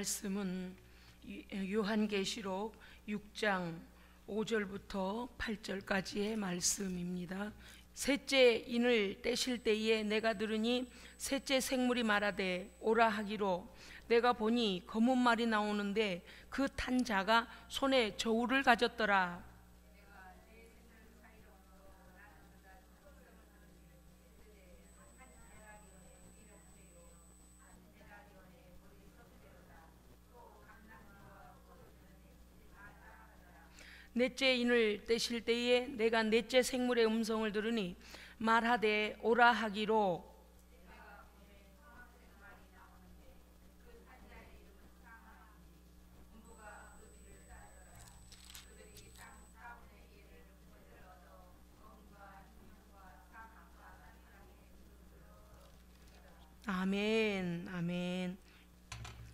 말씀은 요한계시록 6장 5절부터 8절까지의 말씀입니다. 셋째 인을 떼실 때에 내가 들으니 셋째 생물이 말하되 오라 하기로 내가 보니 검은 말이 나오는데 그 탄 자가 손에 저울을 가졌더라. 넷째 인을 떼실 때에 내가 넷째 생물의 음성을 들으니 말하되 오라 하기로 아멘, 아멘,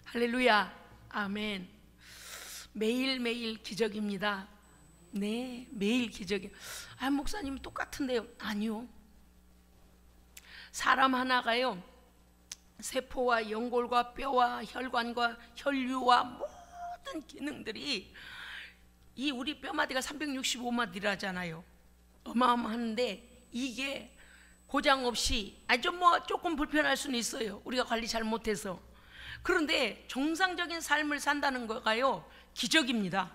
할렐루야, 아멘. 매일매일 기적입니다. 네, 매일 기적이에요. 아, 목사님 똑같은데요. 아니요. 사람 하나가요, 세포와 연골과 뼈와 혈관과 혈류와 모든 기능들이, 이 우리 뼈마디가 365마디라잖아요. 어마어마한데 이게 고장 없이, 좀 조금 불편할 수는 있어요, 우리가 관리 잘못해서. 그런데 정상적인 삶을 산다는 거가요 기적입니다.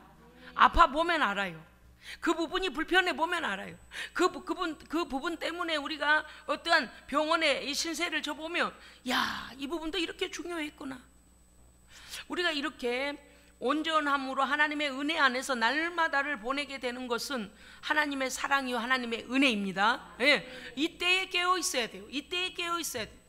아파 보면 알아요. 그 부분이 불편해 보면 알아요. 그 부분 때문에 우리가 어떠한 병원에 이 신세를 져보면, 야, 이 부분도 이렇게 중요했구나. 우리가 이렇게 온전함으로 하나님의 은혜 안에서 날마다를 보내게 되는 것은 하나님의 사랑이요 하나님의 은혜입니다. 예, 이때에 깨어 있어야 돼요. 이때에 깨어 있어야 돼요.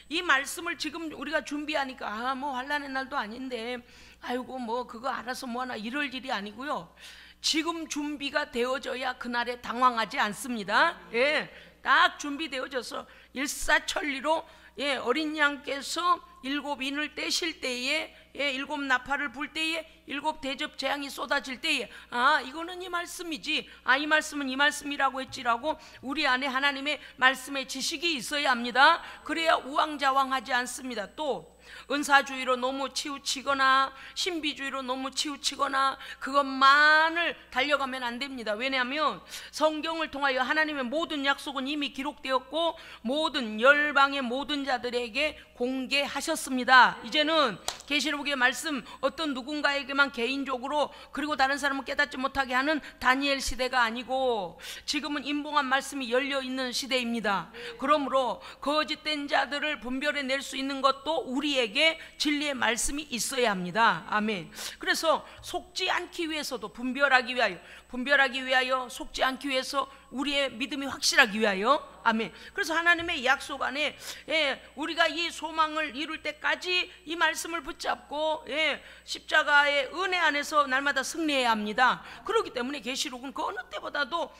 이 말씀을 지금 우리가 준비하니까 뭐 환난의 날도 아닌데 아이고 뭐 그거 알아서 뭐하나 이럴 일이 아니고요. 지금 준비가 되어져야 그날에 당황하지 않습니다. 예, 딱 준비되어져서 일사천리로, 예, 어린 양께서 7인을 떼실 때에, 예, 7 나팔을 불 때에 7 대접 재앙이 쏟아질 때에, 아, 이거는 이 말씀이지, 아, 이 말씀은 이 말씀이라고 했지라고 우리 안에 하나님의 말씀의 지식이 있어야 합니다. 그래야 우왕좌왕하지 않습니다. 또 은사주의로 너무 치우치거나 신비주의로 너무 치우치거나 그것만을 달려가면 안 됩니다. 왜냐하면 성경을 통하여 하나님의 모든 약속은 이미 기록되었고 모든 열방의 모든 자들에게 공개하셨습니다. 이제는 계시록의 말씀 어떤 누군가에게만 개인적으로, 그리고 다른 사람은 깨닫지 못하게 하는 다니엘 시대가 아니고 지금은 인봉한 말씀이 열려있는 시대입니다. 그러므로 거짓된 자들을 분별해낼 수 있는 것도 우리에게 진리의 말씀이 있어야 합니다. 아멘. 그래서 속지 않기 위해서도 분별하기 위하여 속지 않기 위해서 우리의 믿음이 확실하기 위하여, 아멘. 그래서 하나님의 약속 안에, 예, 우리가 이 소망을 이룰 때까지 이 말씀을 붙잡고, 예, 십자가의 은혜 안에서 날마다 승리해야 합니다. 그렇기 때문에 계시록은 그 어느 때보다도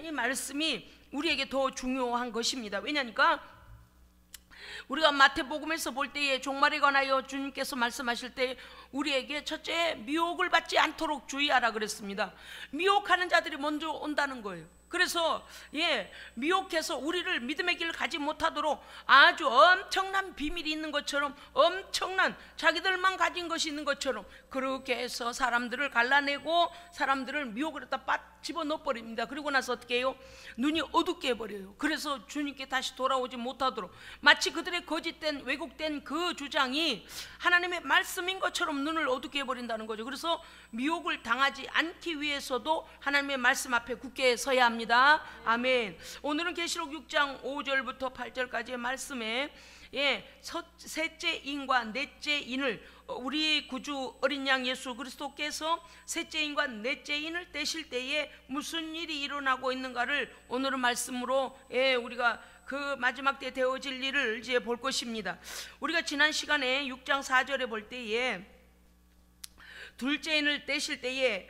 이 말씀이 우리에게 더 중요한 것입니다. 왜냐니까 우리가 마태복음에서 볼 때에 종말에 관하여 주님께서 말씀하실 때 우리에게 첫째 미혹을 받지 않도록 주의하라 그랬습니다. 미혹하는 자들이 먼저 온다는 거예요. 그래서, 예, 미혹해서 우리를 믿음의 길을 가지 못하도록 아주 엄청난 비밀이 있는 것처럼, 엄청난 자기들만 가진 것이 있는 것처럼 그렇게 해서 사람들을 갈라내고 사람들을 미혹을 했다 집어넣어 버립니다. 그리고 나서 어떻게 해요? 눈이 어둡게 해버려요. 그래서 주님께 다시 돌아오지 못하도록, 마치 그들의 거짓된 왜곡된 그 주장이 하나님의 말씀인 것처럼 눈을 어둡게 해버린다는 거죠. 그래서 미혹을 당하지 않기 위해서도 하나님의 말씀 앞에 굳게 서야 합니다. 아멘. 오늘은 계시록 6장 5절부터 8절까지의 말씀에, 예, 셋째 인과 넷째 인을, 우리 구주 어린 양 예수 그리스도께서 셋째 인과 넷째 인을 떼실 때에 무슨 일이 일어나고 있는가를 오늘은 말씀으로, 예, 우리가 그 마지막 때 되어질 일을 이제 볼 것입니다. 우리가 지난 시간에 6장 4절에 볼 때에 둘째 인을 떼실 때에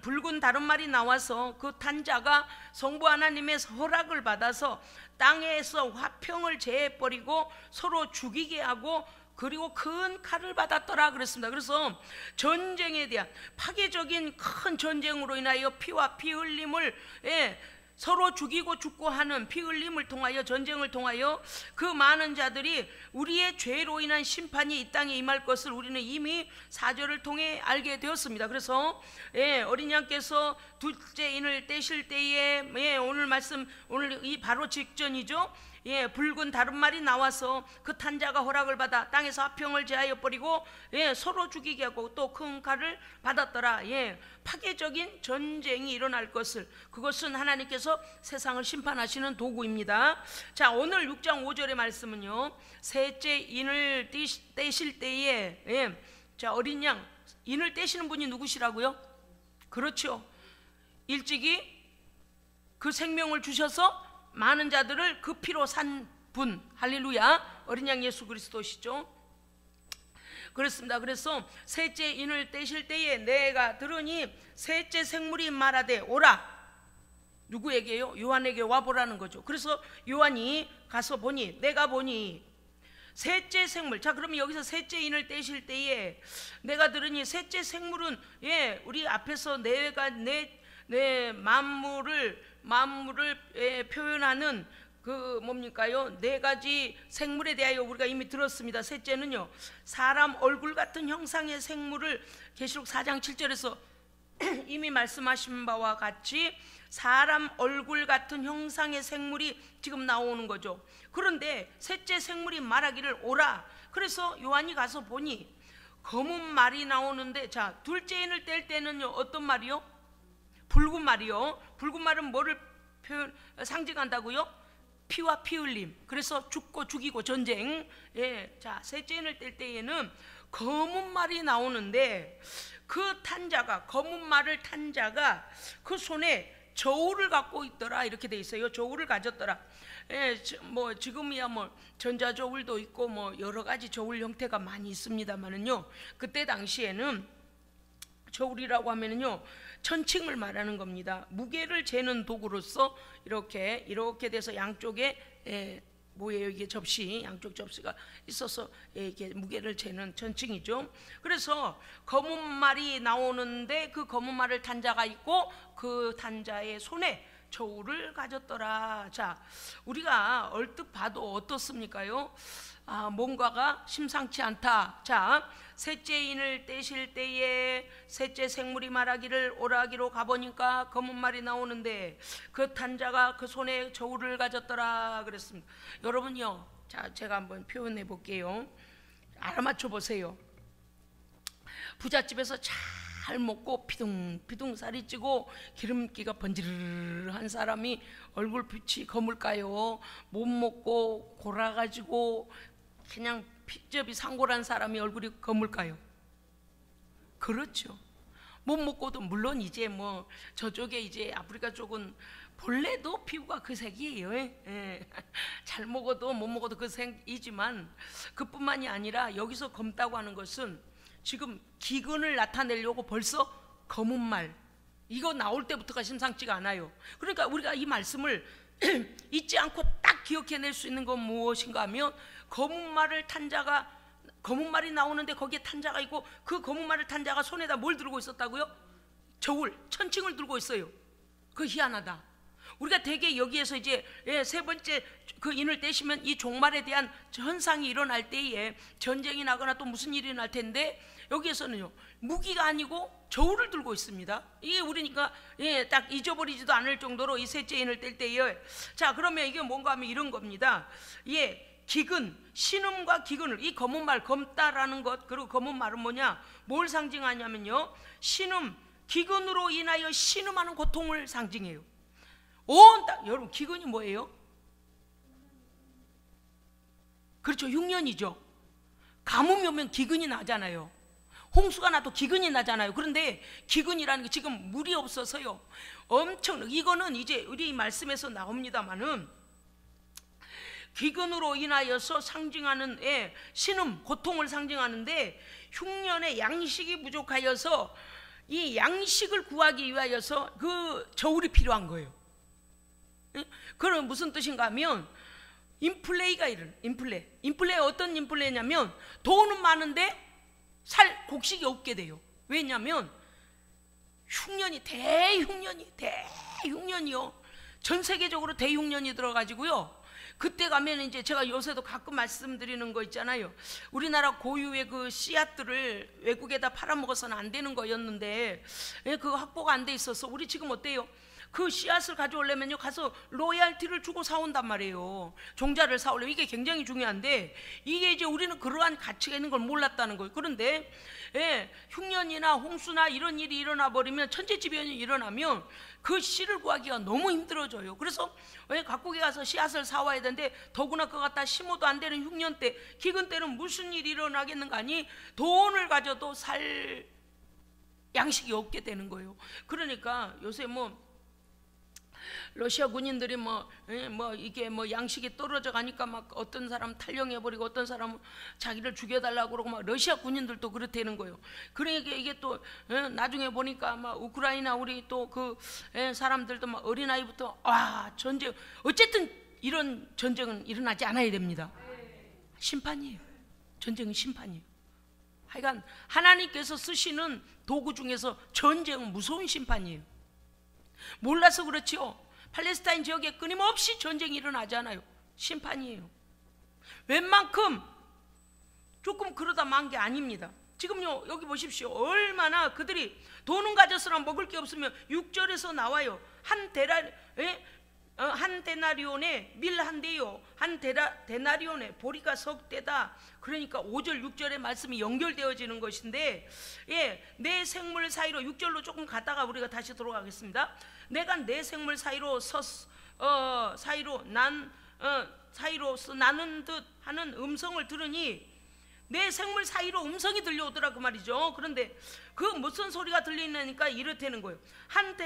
붉은 다른 말이 나와서 그 탄자가 성부 하나님의 허락을 받아서 땅에서 화평을 제해버리고 서로 죽이게 하고 그리고 큰 칼을 받았더라 그랬습니다. 그래서 전쟁에 대한 파괴적인 큰 전쟁으로 인하여 피와 피 흘림을, 예, 서로 죽이고 죽고 하는 피 흘림을 통하여, 전쟁을 통하여 그 많은 자들이 우리의 죄로 인한 심판이 이 땅에 임할 것을 우리는 이미 4절을 통해 알게 되었습니다. 그래서 어린 양께서 둘째 인을 떼실 때에 오늘 말씀, 오늘 이 바로 직전이죠. 붉은 다른말이 나와서 그 탄자가 허락을 받아 땅에서 화평을 제하여 버리고 서로 죽이게 하고 또 큰 칼을 받았더라. 파괴적인 전쟁이 일어날 것을, 그것은 하나님께서 세상을 심판하시는 도구입니다. 자, 오늘 6장 5절의 말씀은요, 셋째 인을 떼실 때에 자, 어린 양 인을 떼시는 분이 누구시라고요? 그렇죠, 일찍이 그 생명을 주셔서 많은 자들을 그 피로 산 분, 할렐루야, 어린 양 예수 그리스도시죠. 그렇습니다. 그래서 셋째 인을 떼실 때에 내가 들으니 셋째 생물이 말하되 오라. 누구에게요? 요한에게 와보라는 거죠. 그래서 요한이 가서 보니, 내가 보니 셋째 생물. 자, 그러면 여기서 셋째 인을 떼실 때에 내가 들으니 셋째 생물은 우리 앞에서 내가 내 만물을 표현하는 그 뭡니까요? 네 가지 생물에 대하여 우리가 이미 들었습니다. 셋째는요, 사람 얼굴 같은 형상의 생물을 계시록 4장 7절에서 이미 말씀하신 바와 같이 사람 얼굴 같은 형상의 생물이 지금 나오는 거죠. 그런데 셋째 생물이 말하기를 오라. 그래서 요한이 가서 보니 검은 말이 나오는데, 자, 둘째 인을 뗄 때는요, 어떤 말이요? 붉은 말이요. 붉은 말은 뭐를 상징한다고요? 피와 피 흘림. 그래서 죽고 죽이고 전쟁. 자, 셋째 인을 뗄 때에는 검은 말이 나오는데, 그 탄자가, 검은 말을 탄 자가 그 손에 저울을 갖고 있더라. 이렇게 돼 있어요. 저울을 가졌더라. 뭐 지금이야 뭐 전자저울도 있고 뭐 여러 가지 저울 형태가 많이 있습니다만은요, 그때 당시에는 저울이라고 하면은요, 천칭을 말하는 겁니다. 무게를 재는 도구로서 이렇게 돼서 양쪽에 뭐예요? 이게 접시, 양쪽 접시가 있어서 이게 무게를 재는 천칭이죠. 그래서 검은 말이 나오는데 그 검은 말을 탄 자가 있고 그 탄자의 손에 저울을 가졌더라. 자, 우리가 얼뜻 봐도 어떻습니까요? 뭔가가 심상치 않다. 자, 셋째 인을 떼실 때에 셋째 생물이 말하기를 오라기로 가보니까 검은 말이 나오는데 그 탄자가 그 손에 저울을 가졌더라 그랬습니다. 여러분요, 자, 제가 한번 표현해 볼게요. 알아맞혀 보세요. 부잣집에서 잘 먹고 피둥피둥 살이 찌고 기름기가 번지르르한 사람이 얼굴빛이 검을까요? 못 먹고 골아가지고 그냥 핏접이 상골한 사람이 얼굴이 검을까요? 그렇죠. 못 먹고도, 물론 이제 뭐 저쪽에 이제 아프리카 쪽은 본래도 피부가 그 색이에요. 잘 먹어도 못 먹어도 그 색이지만, 그뿐만이 아니라 여기서 검다고 하는 것은 지금 기근을 나타내려고 벌써 검은 말, 이거 나올 때부터가 심상치가 않아요. 그러니까 우리가 이 말씀을 잊지 않고 딱 기억해낼 수 있는 건 무엇인가 하면, 검은 말을 탄 자가, 검은 말이 나오는데 거기에 탄 자가 있고 그 검은 말을 탄 자가 손에다 뭘 들고 있었다고요? 저울, 천칭을 들고 있어요. 그 희한하다. 우리가 대개 여기에서 이제 세 번째 그 인을 떼시면 이 종말에 대한 현상이 일어날 때에 전쟁이 나거나 또 무슨 일이 날 텐데, 여기에서는요, 무기가 아니고 저울을 들고 있습니다. 이게 우리니까 딱 잊어버리지도 않을 정도로 이 셋째 인을 뗄 때에, 자, 그러면 이게 뭔가 하면 이런 겁니다. 기근, 신음과 기근을, 이 검은 말, 검다라는 것, 그리고 검은 말은 뭐냐, 뭘 상징하냐면요, 신음, 기근으로 인하여 신음하는 고통을 상징해요. 여러분, 기근이 뭐예요? 그렇죠, 흉년이죠. 가뭄이 오면 기근이 나잖아요. 홍수가 나도 기근이 나잖아요. 그런데 기근이라는 게 지금 물이 없어서요, 엄청, 이거는 이제 우리 말씀에서 나옵니다만은, 기근으로 인하여서 상징하는 신음, 고통을 상징하는데, 흉년에 양식이 부족하여서 이 양식을 구하기 위하여서 그 저울이 필요한 거예요. 그건 무슨 뜻인가 하면, 인플레이가 이런, 인플레 어떤 인플레냐면, 돈은 많은데 살 곡식이 없게 돼요. 왜냐하면 흉년이, 대흉년이요, 전 세계적으로 대흉년이 들어가지고요. 그때 가면 이제 제가 요새도 가끔 말씀드리는 거 있잖아요. 우리나라 고유의 그 씨앗들을 외국에다 팔아먹어서는 안 되는 거였는데 그거 확보가 안 돼 있어서 우리 지금 어때요? 그 씨앗을 가져오려면요 가서 로얄티를 주고 사온단 말이에요. 종자를 사오려면 이게 굉장히 중요한데 이게 이제 우리는 그러한 가치가 있는 걸 몰랐다는 거예요. 그런데 흉년이나 홍수나 이런 일이 일어나 버리면 천재지변이 일어나면 그 씨를 구하기가 너무 힘들어져요. 그래서 각국에 가서 씨앗을 사와야 되는데 더구나 그거 갖다 심어도 안 되는 흉년 때, 기근 때는 무슨 일이 일어나겠는가 하니 돈을 가져도 살 양식이 없게 되는 거예요. 그러니까 요새 러시아 군인들이 이게 양식이 떨어져 가니까 막 어떤 사람 탈영해버리고 어떤 사람은 자기를 죽여달라고 그러고 막 러시아 군인들도 그렇다는 거예요. 그러니까 이게 또 나중에 보니까 막 우크라이나 우리 또 그 사람들도 막 어린아이부터 전쟁, 어쨌든 이런 전쟁은 일어나지 않아야 됩니다. 심판이에요. 전쟁은 심판이에요. 하여간 하나님께서 쓰시는 도구 중에서 전쟁은 무서운 심판이에요. 몰라서 그렇지요. 팔레스타인 지역에 끊임없이 전쟁이 일어나잖아요. 심판이에요. 웬만큼 조금 그러다 만 게 아닙니다. 지금요 여기 보십시오. 얼마나 그들이 돈은 가졌으나 먹을 게 없으면 6절에서 나와요. 한 데나리온에 밀 한 대요, 한 데나리온에 보리가 석 대다. 그러니까 5절 6절의 말씀이 연결되어지는 것인데 내 생물 사이로 6절로 조금 갔다가 우리가 다시 돌아가겠습니다. 내가 내 생물 사이로 사이로서 나는 듯 하는 음성을 들으니 내 생물 사이로 음성이 들려오더라 그 말이죠. 그런데 그 무슨 소리가 들리냐니까 이렇다는 거예요. 한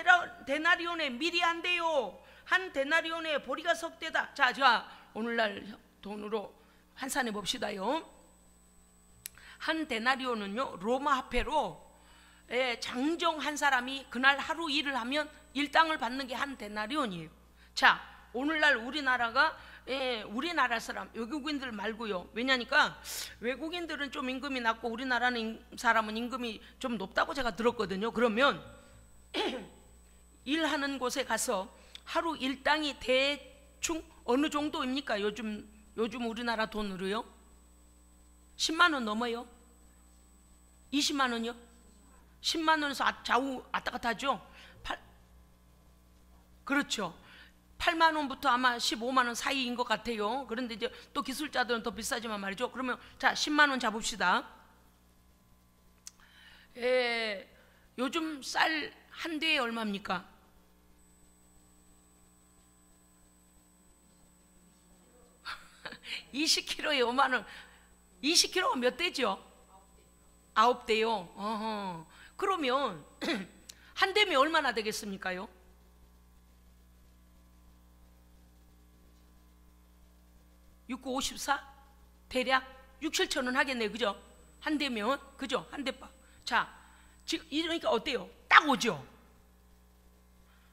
데나리온에 밀이 한 대요, 한 데나리온에 보리가 석 대다. 자 오늘날 돈으로 환산해 봅시다요. 한 데나리온은요 로마 화폐로 장정 한 사람이 그날 하루 일을 하면 일당을 받는 게 한 데나리온이에요. 자 오늘날 우리나라가 우리나라 사람, 외국인들 말고요. 왜냐니까 외국인들은 좀 임금이 낮고 우리나라는 사람은 임금이 좀 높다고 제가 들었거든요. 그러면 일하는 곳에 가서 하루 일당이 대충 어느 정도입니까? 요즘 우리나라 돈으로요? 10만 원 넘어요? 20만 원이요? 10만 원에서 좌우 왔다 갔다 하죠? 그렇죠. 8만 원부터 아마 15만 원 사이인 것 같아요. 그런데 이제 또 기술자들은 더 비싸지만 말이죠. 그러면 자 10만 원 잡읍시다. 요즘 쌀 한 대에 얼마입니까? (20kg에) 5만 원. 20kg가 몇 대죠? 9대요. 그러면 한 대면 얼마나 되겠습니까요? 6, 9, 54? 대략 6, 7천 원 하겠네요. 그죠? 한 대면, 그죠? 한 대밥. 자, 지금 이러니까 어때요? 딱 오죠?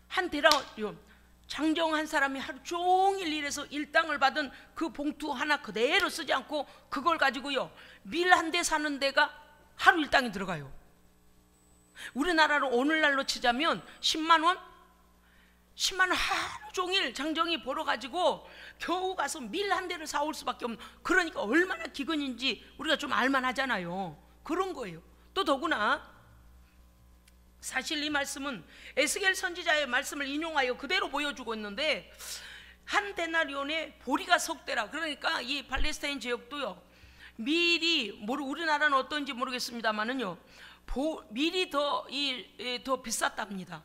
한 대라온, 장정한 사람이 하루 종일 일해서 일당을 받은 그 봉투 하나 그대로 쓰지 않고 그걸 가지고요 밀 한 대 사는 데가 하루 일당이 들어가요. 우리나라로 오늘날로 치자면 10만 원? 10만 원 하루 종일 장정이 벌어가지고 겨우 가서 밀 한 대를 사올 수밖에 없는, 그러니까 얼마나 기근인지 우리가 좀 알만하잖아요. 그런 거예요. 또 더구나 사실 이 말씀은 에스겔 선지자의 말씀을 인용하여 그대로 보여주고 있는데 한 데나리온에 보리가 석 대라. 그러니까 이 팔레스타인 지역도요 밀이 우리나라는 어떤지 모르겠습니다만은요 밀이 더 비쌌답니다.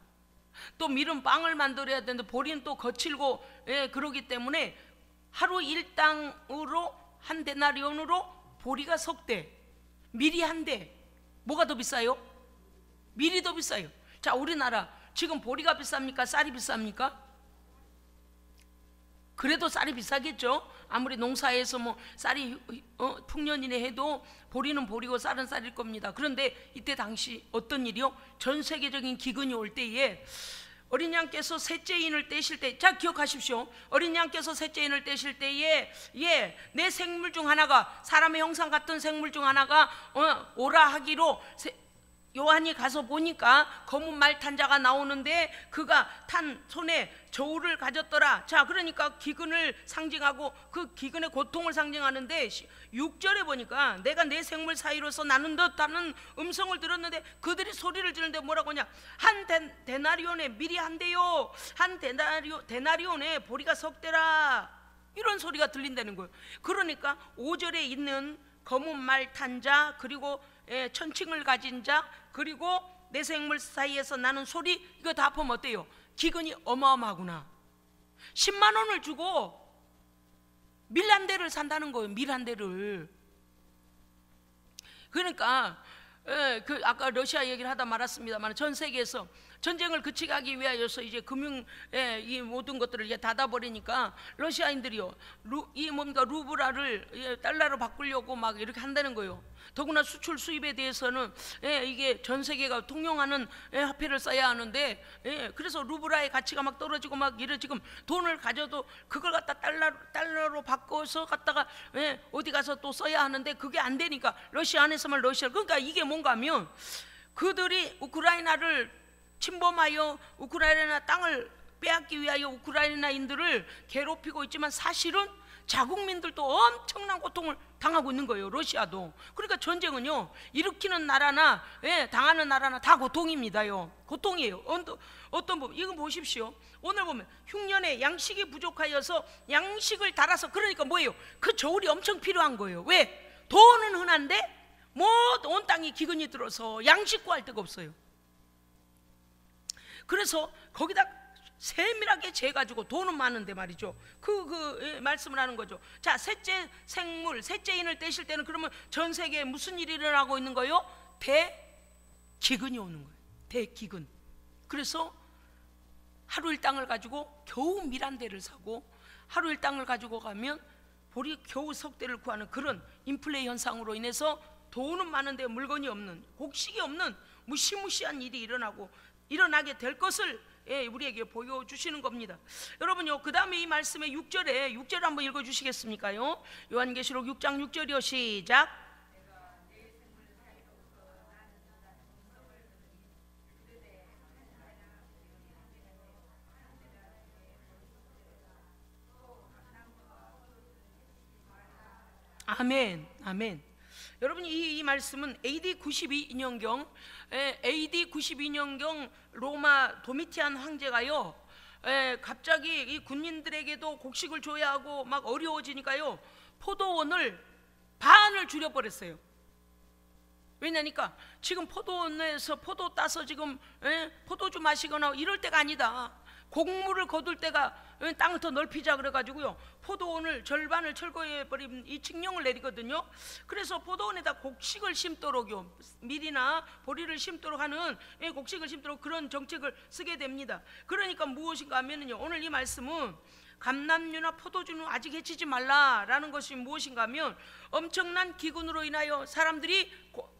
또 밀은 빵을 만들어야 되는데 보리는 또 거칠고 그러기 때문에 하루 일당으로 한 데나리온으로 보리가 석 대, 밀이 한 대. 뭐가 더 비싸요? 밀이 더 비싸요. 자 우리나라 지금 보리가 비쌉니까? 쌀이 비쌉니까? 그래도 쌀이 비싸겠죠. 아무리 농사에서 쌀이 풍년이네 해도 보리는 보리고 쌀은 쌀일 겁니다. 그런데 이때 당시 어떤 일이요? 전 세계적인 기근이 올 때에 어린 양께서 셋째 인을 떼실 때, 자 기억하십시오. 어린 양께서 셋째 인을 떼실 때에 내 생물 중 하나가, 사람의 형상 같은 생물 중 하나가 오라 하기로 요한이 가서 보니까 검은 말 탄 자가 나오는데 그가 탄 손에 저울을 가졌더라. 자, 그러니까 기근을 상징하고 그 기근의 고통을 상징하는데 6절에 보니까 내가 내 생물 사이로서 나는 듯하는 음성을 들었는데 그들이 소리를 지르는데 뭐라고 하냐, 한 데나리온에 밀이 한 대요, 한 데나리온에 보리가 석 대라, 이런 소리가 들린다는 거예요. 그러니까 5절에 있는 검은 말 탄 자, 그리고 천칭을 가진 자, 그리고 내 생물 사이에서 나는 소리, 이거 다 합하면 어때요? 기근이 어마어마하구나. 10만 원을 주고 밀 한 대를 산다는 거예요. 밀 한 대를. 그러니까 그 아까 러시아 얘기를 하다 말았습니다만 전 세계에서 전쟁을 그치가기 위하여서 이제 이 모든 것들을 이제 닫아버리니까 러시아인들이요, 이 뭔가 루블화를 달러로 바꾸려고 막 이렇게 한다는 거예요. 더구나 수출 수입에 대해서는 이게 전 세계가 통용하는 화폐를 써야 하는데, 그래서 루블화의 가치가 막 떨어지고 막 이래. 지금 돈을 가져도 그걸 갖다 달러로 바꿔서 갖다가 어디 가서 또 써야 하는데 그게 안 되니까 러시아 안에서만 러시아. 그러니까 이게 뭔가 하면 그들이 우크라이나를 침범하여 우크라이나 땅을 빼앗기 위하여 우크라이나인들을 괴롭히고 있지만 사실은 자국민들도 엄청난 고통을 당하고 있는 거예요. 러시아도. 그러니까 전쟁은요, 일으키는 나라나 당하는 나라나 다 고통입니다요. 고통이에요. 어떤 부분, 이거 보십시오. 오늘 보면 흉년에 양식이 부족하여서 양식을 달아서, 그러니까 뭐예요? 그 저울이 엄청 필요한 거예요. 왜? 돈은 흔한데 온 땅이 기근이 들어서 양식 구할 데가 없어요. 그래서 거기다 세밀하게 재가지고 돈은 많은데 말이죠. 그 말씀을 하는 거죠. 자, 셋째 생물, 셋째인을 떼실 때는 그러면 전 세계에 무슨 일이 일어나고 있는 거예요? 대기근이 오는 거예요. 대기근. 그래서 하루 일당을 가지고 겨우 밀 한 대를 사고 하루 일당을 가지고 가면 보리 겨우 석 대를 구하는 그런 인플레 현상으로 인해서 돈은 많은데 물건이 없는, 곡식이 없는 무시무시한 일이 일어나게 될 것을 우리에게 보여주시는 겁니다. 여러분요, 그 다음에 이 말씀의 6절을 한번 읽어주시겠습니까요? 요한계시록 6장 6절이요, 시작. 아멘, 아멘. 여러분, 이 말씀은 AD 92년경 로마 도미티안 황제가요, 갑자기 이 군인들에게도 곡식을 줘야 하고 막 어려워지니까요, 포도원을 반을 줄여버렸어요. 왜냐니까 지금 포도원에서 포도 따서 지금 포도주 마시거나 이럴 때가 아니다. 곡물을 거둘 때가, 땅을 더 넓히자 그래가지고요, 포도원을 절반을 철거해버린 이 칙령을 내리거든요. 그래서 포도원에다 곡식을 심도록요, 밀이나 보리를 심도록 하는, 곡식을 심도록 그런 정책을 쓰게 됩니다. 그러니까 무엇인가 하면요, 오늘 이 말씀은 감람류나 포도주는 아직 해치지 말라라는 것이 무엇인가 하면, 엄청난 기근으로 인하여 사람들이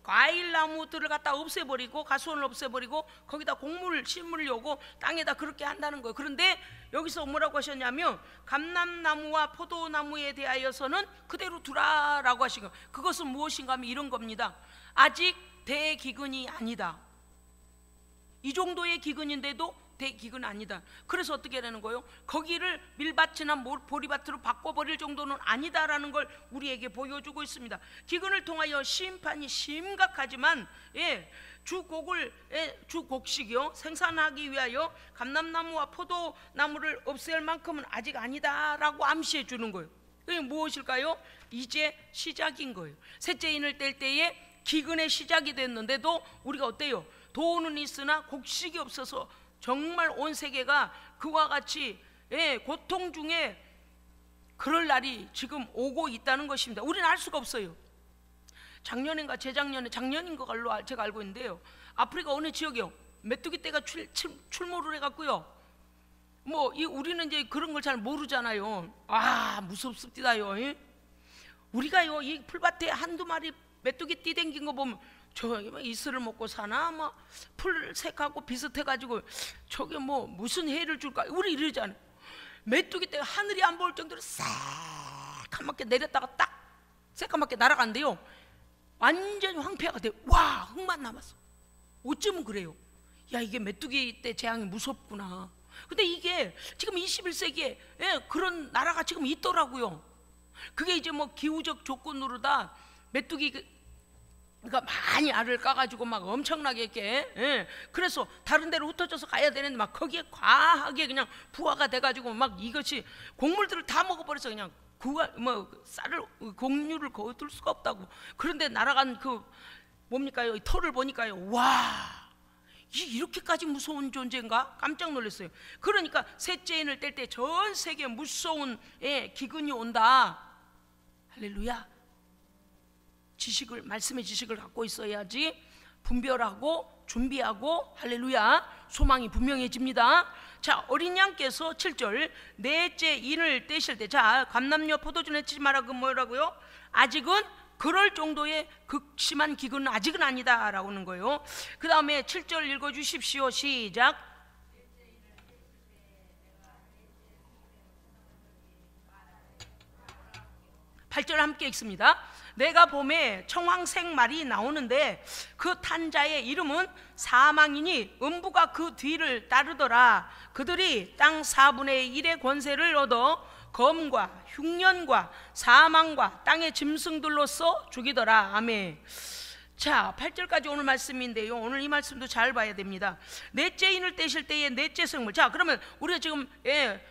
과일나무들을 갖다 없애버리고 가수원을 없애버리고 거기다 곡물을 심으려고 땅에다 그렇게 한다는 거예요. 그런데 여기서 뭐라고 하셨냐면, 감람나무와 포도나무에 대하여서는 그대로 두라라고 하신 거예요. 그것은 무엇인가 하면 이런 겁니다. 아직 대기근이 아니다. 이 정도의 기근인데도 대기근 아니다. 그래서 어떻게 되는 거예요? 거기를 밀밭이나 보리밭으로 바꿔버릴 정도는 아니다라는 걸 우리에게 보여주고 있습니다. 기근을 통하여 심판이 심각하지만 주곡식이요, 생산하기 위하여 감람나무와 포도나무를 없앨 만큼은 아직 아니다라고 암시해 주는 거예요. 그게 무엇일까요? 이제 시작인 거예요. 셋째 인을 뗄 때에 기근의 시작이 됐는데도 우리가 어때요? 돈은 있으나 곡식이 없어서 정말 온 세계가 그와 같이 고통 중에 그럴 날이 지금 오고 있다는 것입니다. 우리는 알 수가 없어요. 작년인가 작년인 걸로 제가 알고 있는데요, 아프리카 어느 지역이요, 메뚜기 떼가 출몰을 해갖고요, 우리는 이제 그런 걸 잘 모르잖아요. 무섭습니다요. 우리가요, 이 풀밭에 한두 마리 메뚜기 띠 댕긴 거 보면 저기 이슬을 먹고 사나, 풀색하고 비슷해가지고 저게 무슨 해를 줄까, 우리 이러잖아요. 메뚜기 떼가 하늘이 안 보일 정도로 새까맣게 내렸다가 딱 새까맣게 날아간대요. 완전히 황폐화가 돼요. 와, 흙만 남았어. 어쩌면 그래요. 야, 이게 메뚜기 때 재앙이 무섭구나. 근데 이게 지금 21세기에 그런 나라가 지금 있더라고요. 그게 이제 뭐 기후적 조건으로다 메뚜기가 많이 알을 까가지고 막 엄청나게 이렇게 그래서 다른 데로 흩어져서 가야 되는데 막 거기에 과하게 그냥 부화가 돼가지고 막 이것이 곡물들을 다 먹어버려서 그냥 쌀을 곡류를 거둘 수가 없다고. 그런데 날아간 그 뭡니까요? 털을 보니까요, 와, 이렇게까지 무서운 존재인가? 깜짝 놀랐어요. 그러니까 셋째 인을 뗄 때 전 세계에 무서운 기근이 온다. 할렐루야. 지식을, 말씀의 지식을 갖고 있어야지 분별하고 준비하고, 할렐루야, 소망이 분명해집니다. 자, 어린 양께서 7절 넷째 인을 떼실 때, 자, 감람녀 포도주 내치지 마라. 그 뭐라고요? 아직은 그럴 정도의 극심한 기근은 아직은 아니다 라고 하는 거예요. 그 다음에 7절 읽어주십시오. 시작. 8절 함께 읽습니다. 내가 봄에 청황색 말이 나오는데 그 탄자의 이름은 사망이니 음부가 그 뒤를 따르더라. 그들이 땅 4분의 1의 권세를 얻어 검과 흉년과 사망과 땅의 짐승들로서 죽이더라. 아멘. 자, 8절까지 오늘 말씀인데요, 오늘 이 말씀도 잘 봐야 됩니다. 넷째 인을 떼실 때의 넷째 생물. 자, 그러면 우리가 지금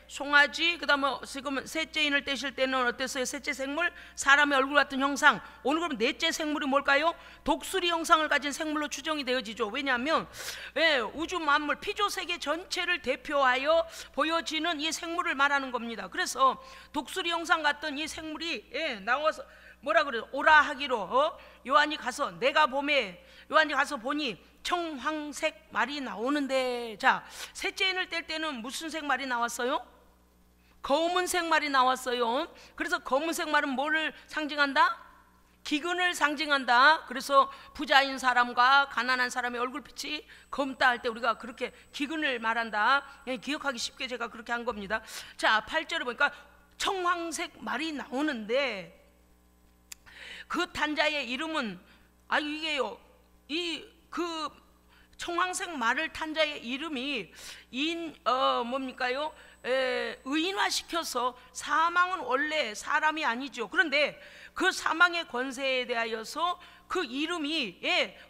송아지, 그 다음에 지금 셋째 인을 떼실 때는 어땠어요? 셋째 생물, 사람의 얼굴 같은 형상. 오늘 그럼 넷째 생물이 뭘까요? 독수리 형상을 가진 생물로 추정이 되어지죠. 왜냐하면 우주 만물 피조세계 전체를 대표하여 보여지는 이 생물을 말하는 겁니다. 그래서 독수리 형상 같던 이 생물이 나와서 뭐라 그래요? 오라 하기로 요한이 가서, 내가 봄에 요한이 가서 보니 청황색 말이 나오는데, 자, 셋째 인을 뗄 때는 무슨 색 말이 나왔어요? 검은색 말이 나왔어요. 그래서 검은색 말은 뭐를 상징한다? 기근을 상징한다. 그래서 부자인 사람과 가난한 사람의 얼굴빛이 검다 할 때 우리가 그렇게 기근을 말한다. 기억하기 쉽게 제가 그렇게 한 겁니다. 자, 8절에 보니까 청황색 말이 나오는데 그 탄자의 이름은, 이게요, 그 청황색 말을 탄자의 이름이 뭡니까요? 의인화시켜서, 사망은 원래 사람이 아니죠. 그런데 그 사망의 권세에 대하여서 그 이름이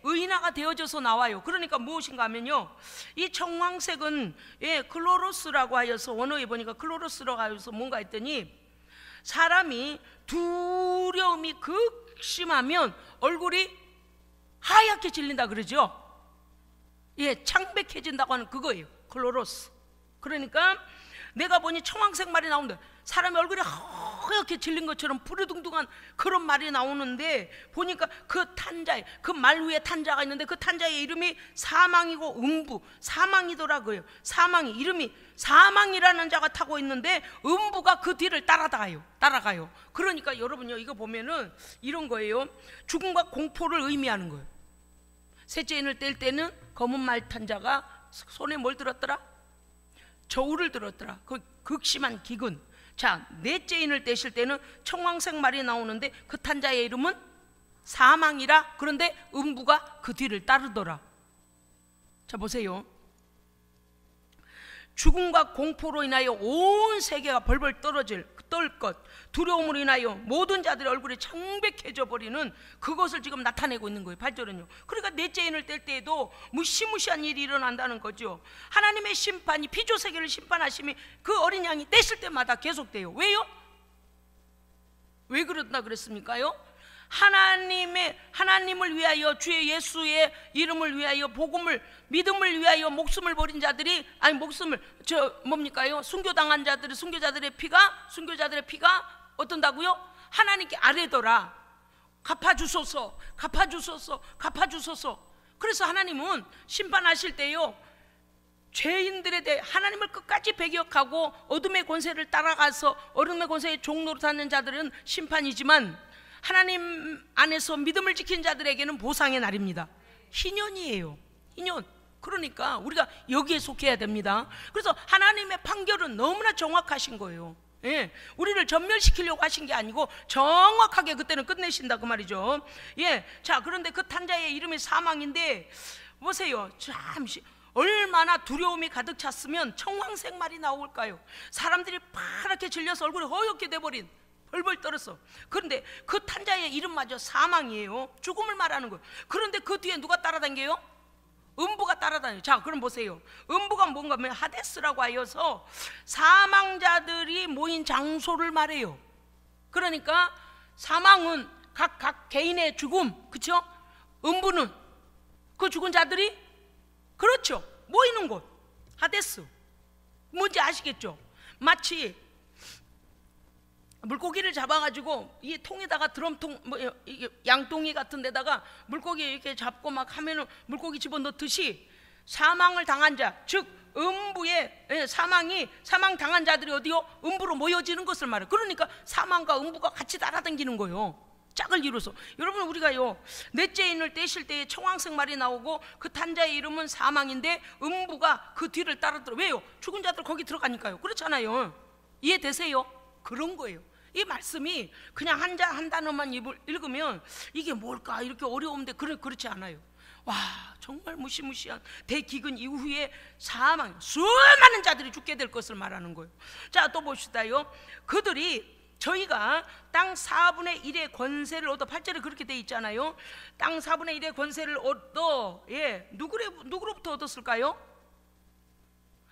의인화가 되어져서 나와요. 그러니까 무엇인가 하면요, 이 청황색은 클로로스라고 하여서, 원어에 보니까 클로로스라고 하여서 뭔가 했더니, 사람이 두려움이 극심하면 얼굴이 하얗게 질린다 그러죠. 창백해진다고 하는 그거예요, 클로로스. 그러니까 내가 보니 청황색 말이 나오는데 사람의 얼굴이 하얗게 질린 것처럼 부르둥둥한 그런 말이 나오는데, 보니까 그 탄자의, 그 말 위에 탄자가 있는데 그 탄자의 이름이 사망이고 음부, 사망이더라고요. 사망이, 이름이 사망이라는 자가 타고 있는데 음부가 그 뒤를 따라가요. 그러니까 여러분요, 이거 보면은 이런 거예요. 죽음과 공포를 의미하는 거예요. 셋째 인을 뗄 때는 검은 말 탄자가 손에 뭘 들었더라? 저울을 들었더라. 그 극심한 기근. 자, 넷째 인을 떼실 때는 청황색 말이 나오는데 그 탄자의 이름은 사망이라. 그런데 음부가 그 뒤를 따르더라. 자, 보세요. 죽음과 공포로 인하여 온 세계가 벌벌 떨 것, 두려움으로 인하여 모든 자들의 얼굴이 창백해져 버리는 그것을 지금 나타내고 있는 거예요. 8절은요. 그러니까 넷째 인을 뗄 때에도 무시무시한 일이 일어난다는 거죠. 하나님의 심판이, 피조세계를 심판하심이 그 어린 양이 떼실 때마다 계속돼요. 왜요? 왜 그런다 그랬습니까요? 하나님을 위하여, 주의 예수의 이름을 위하여, 복음을, 믿음을 위하여 목숨을 버린 자들이, 순교당한 자들이, 순교자들의 피가 어떤다고요? 하나님께 아뢰더라. 갚아주소서. 그래서 하나님은 심판하실 때요, 죄인들에 대해 하나님을 끝까지 배격하고 어둠의 권세를 따라가서 어둠의 권세의 종로로 사는 자들은 심판이지만, 하나님 안에서 믿음을 지킨 자들에게는 보상의 날입니다. 희년이에요. 희년. 그러니까 우리가 여기에 속해야 됩니다. 그래서 하나님의 판결은 너무나 정확하신 거예요. 우리를 전멸시키려고 하신 게 아니고 정확하게 그때는 끝내신다 그 말이죠. 자, 그런데 그 탄자의 이름이 사망인데, 보세요. 잠시 얼마나 두려움이 가득 찼으면 청황색 말이 나올까요? 사람들이 파랗게 질려서 얼굴이 허옇게 돼버린, 벌벌 떨었어. 그런데 그 탄자의 이름마저 사망이에요. 죽음을 말하는 거예요. 그런데 그 뒤에 누가 따라다녀요? 음부가 따라다녀요. 자, 그럼 보세요. 음부가 뭔가 하면 하데스라고 하여서 사망자들이 모인 장소를 말해요. 그러니까 사망은 각 개인의 죽음, 그렇죠? 음부는 그 죽은 자들이, 그렇죠, 모이는 곳, 하데스. 뭔지 아시겠죠? 마치 물고기를 잡아가지고 이 통에다가 드럼통, 이게 양동이 같은 데다가 물고기 이렇게 잡고 막 하면은 물고기 집어넣듯이 사망을 당한 자, 즉 음부에 사망 당한 자들이 어디요? 음부로 모여지는 것을 말해요. 그러니까 사망과 음부가 같이 날아다니는 거예요. 짝을 이루어서. 여러분, 우리가요, 넷째 인을 떼실 때에 청황색 말이 나오고 그 탄자의 이름은 사망인데 음부가 그 뒤를 따르더라. 왜요? 죽은 자들 거기 들어가니까요. 그렇잖아요. 이해되세요? 그런 거예요. 이 말씀이 그냥 한 단어만 읽으면 이게 뭘까 이렇게 어려운데 그렇지 않아요. 와, 정말 무시무시한 대기근 이후에 사망, 수많은 자들이 죽게 될 것을 말하는 거예요. 자, 또 봅시다요. 그들이, 저희가 땅 4분의 1의 권세를 얻어, 8절에 그렇게 돼 있잖아요. 땅 4분의 1의 권세를 얻어, 누구로부터 얻었을까요?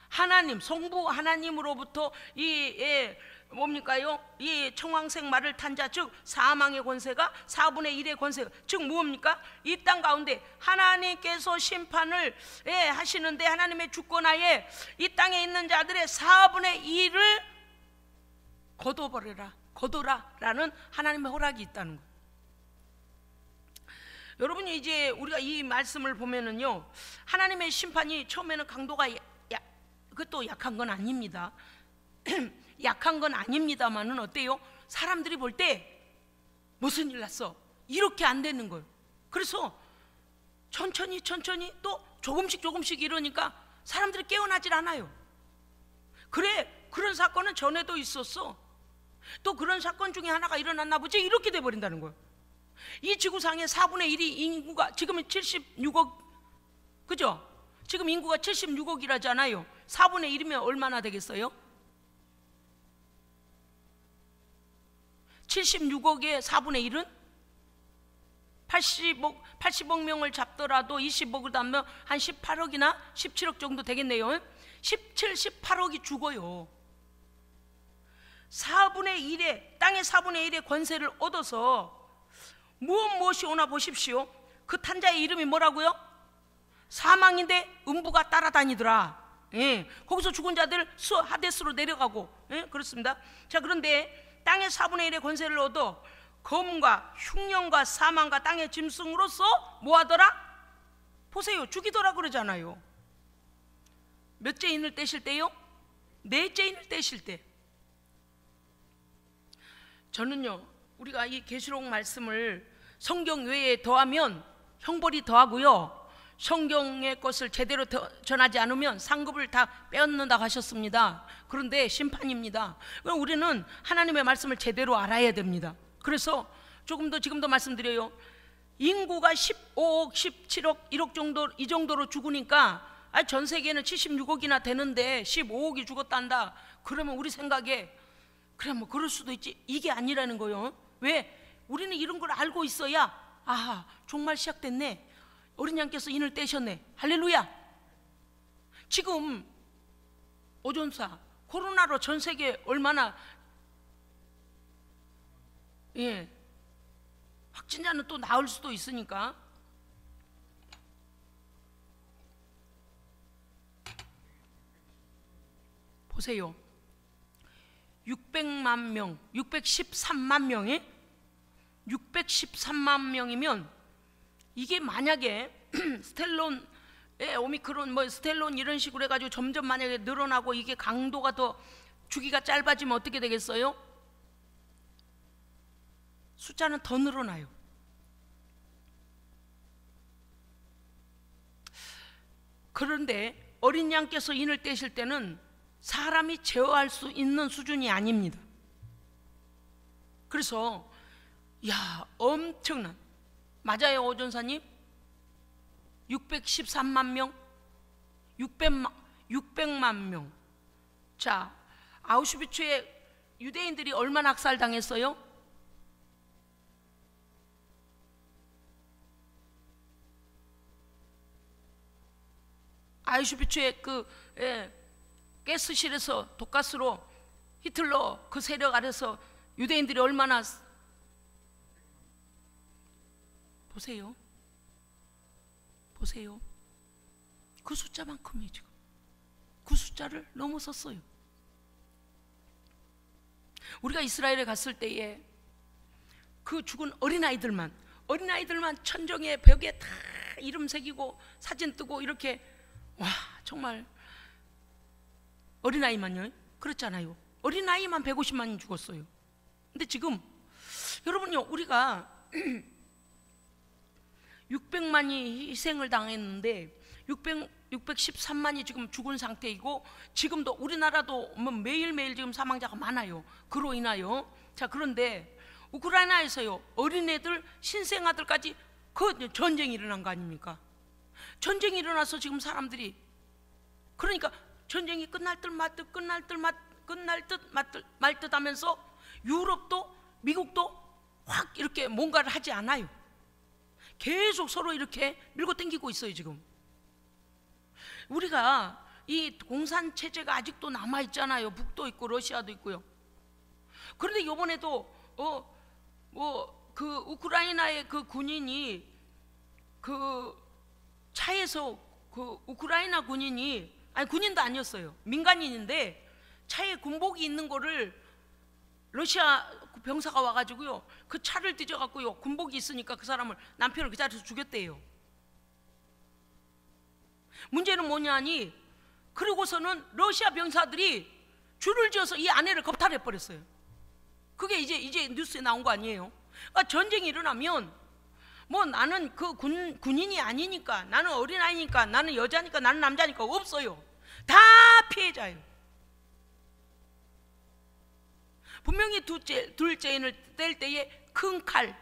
하나님, 성부 하나님으로부터 뭡니까요? 이 청황색 말을 탄 자, 즉 사망의 권세가 4분의 1의 권세가, 즉 뭡니까? 이 땅 가운데 하나님께서 심판을 하시는데 하나님의 주권하에 이 땅에 있는 자들의 4분의 1을 거둬라라는 하나님의 허락이 있다는 거예요. 여러분이 이제 우리가 이 말씀을 보면은요, 하나님의 심판이 처음에는 강도가 그것도 약한 건 아닙니다. 약한 건 아닙니다만은 어때요? 사람들이 볼 때 무슨 일 났어? 이렇게 안 되는 거예요. 그래서 천천히 또 조금씩 이러니까 사람들이 깨어나질 않아요. 그래, 그런 사건은 전에도 있었어. 또 그런 사건 중에 하나가 일어났나 보지, 이렇게 돼버린다는 거예요. 이 지구상의 4분의 1이 인구가 지금은 76억, 그죠? 지금 인구가 76억이라잖아요 4분의 1이면 얼마나 되겠어요? 76억의 4분의 1은 80억 명을 잡더라도 20억을 담으면 한 18억이나 17억 정도 되겠네요. 17, 18억이 죽어요. 4분의 1의, 땅의 4분의 1의 권세를 얻어서 무엇이 오나 보십시오. 그 탄자의 이름이 뭐라고요? 사망인데 음부가 따라다니더라. 거기서 죽은 자들 하데스로 내려가고, 그렇습니다. 자, 그런데 땅의 4분의 1의 권세를 얻어 검과 흉년과 사망과 땅의 짐승으로서 뭐하더라? 보세요, 죽이더라 그러잖아요. 몇째 인을 떼실 때요? 넷째 인을 떼실 때. 저는요, 우리가 이 계시록 말씀을 성경 외에 더하면 형벌이 더하고요, 성경의 것을 제대로 전하지 않으면 상급을 다 빼앗는다고 하셨습니다. 그런데 심판입니다. 그럼 우리는 하나님의 말씀을 제대로 알아야 됩니다. 그래서 조금 더 지금도 말씀드려요. 인구가 15억, 17억, 1억 정도, 이 정도로 죽으니까 전 세계는 76억이나 되는데 15억이 죽었단다. 그러면 우리 생각에 그래, 뭐 그럴 수도 있지, 이게 아니라는 거예요. 왜? 우리는 이런 걸 알고 있어야, 아, 종말 시작됐네, 어린 양께서 인을 떼셨네, 할렐루야. 지금 오존사 코로나로 전 세계 얼마나, 확진자는 또 나을 수도 있으니까. 보세요, 600만 명, 613만 명에 613만 명이면 이게 만약에 스텔론, 오미크론, 스텔론 이런 식으로 해가지고 점점 만약에 늘어나고 이게 강도가 더 주기가 짧아지면 어떻게 되겠어요? 숫자는 더 늘어나요. 그런데 어린 양께서 인을 떼실 때는 사람이 제어할 수 있는 수준이 아닙니다. 그래서 엄청난, 맞아요 오전사님? 613만 명, 600만 명. 자, 아우슈비츠에 유대인들이 얼마나 학살당했어요? 아우슈비츠의 가스실에서 독가스로 히틀러 그 세력 아래서 유대인들이 얼마나, 보세요. 그 숫자만큼이 지금 그 숫자를 넘어섰어요. 우리가 이스라엘에 갔을 때에 그 죽은 어린아이들만 천정에 벽에 다 이름 새기고 사진 뜨고 이렇게, 와, 정말 어린아이만요? 그렇잖아요. 어린아이만 150만이 죽었어요. 근데 지금 여러분요, 우리가 600만이 희생을 당했는데 613만이 지금 죽은 상태이고, 지금도 우리나라도 매일매일 지금 사망자가 많아요. 그로 인하여. 자, 그런데 우크라이나에서요, 어린애들, 신생아들까지 그 전쟁이 일어난 거 아닙니까? 전쟁이 일어나서 지금 사람들이, 그러니까 전쟁이 끝날 듯 말 듯 하면서 유럽도 미국도 확 이렇게 뭔가를 하지 않아요. 계속 서로 이렇게 밀고 당기고 있어요. 지금 우리가 이 공산 체제가 아직도 남아 있잖아요. 북도 있고 러시아도 있고요. 그런데 이번에도 그 우크라이나의 그 군인이 그 차에서, 그 우크라이나 군인이, 아니 군인도 아니었어요. 민간인인데 차에 군복이 있는 거를 러시아 병사가 와가지고요, 그 차를 뒤져갖고요, 군복이 있으니까 그 사람을, 남편을 그 자리에서 죽였대요. 문제는 뭐냐니, 그러고서는 러시아 병사들이 줄을 지어서 이 아내를 겁탈해버렸어요. 그게 이제 뉴스에 나온 거 아니에요? 그러니까 전쟁이 일어나면 뭐 나는 그 군인이 아니니까, 나는 어린아이니까, 나는 여자니까, 나는 남자니까 없어요. 다 피해자예요. 분명히 둘째인을 뗄 때에 큰 칼,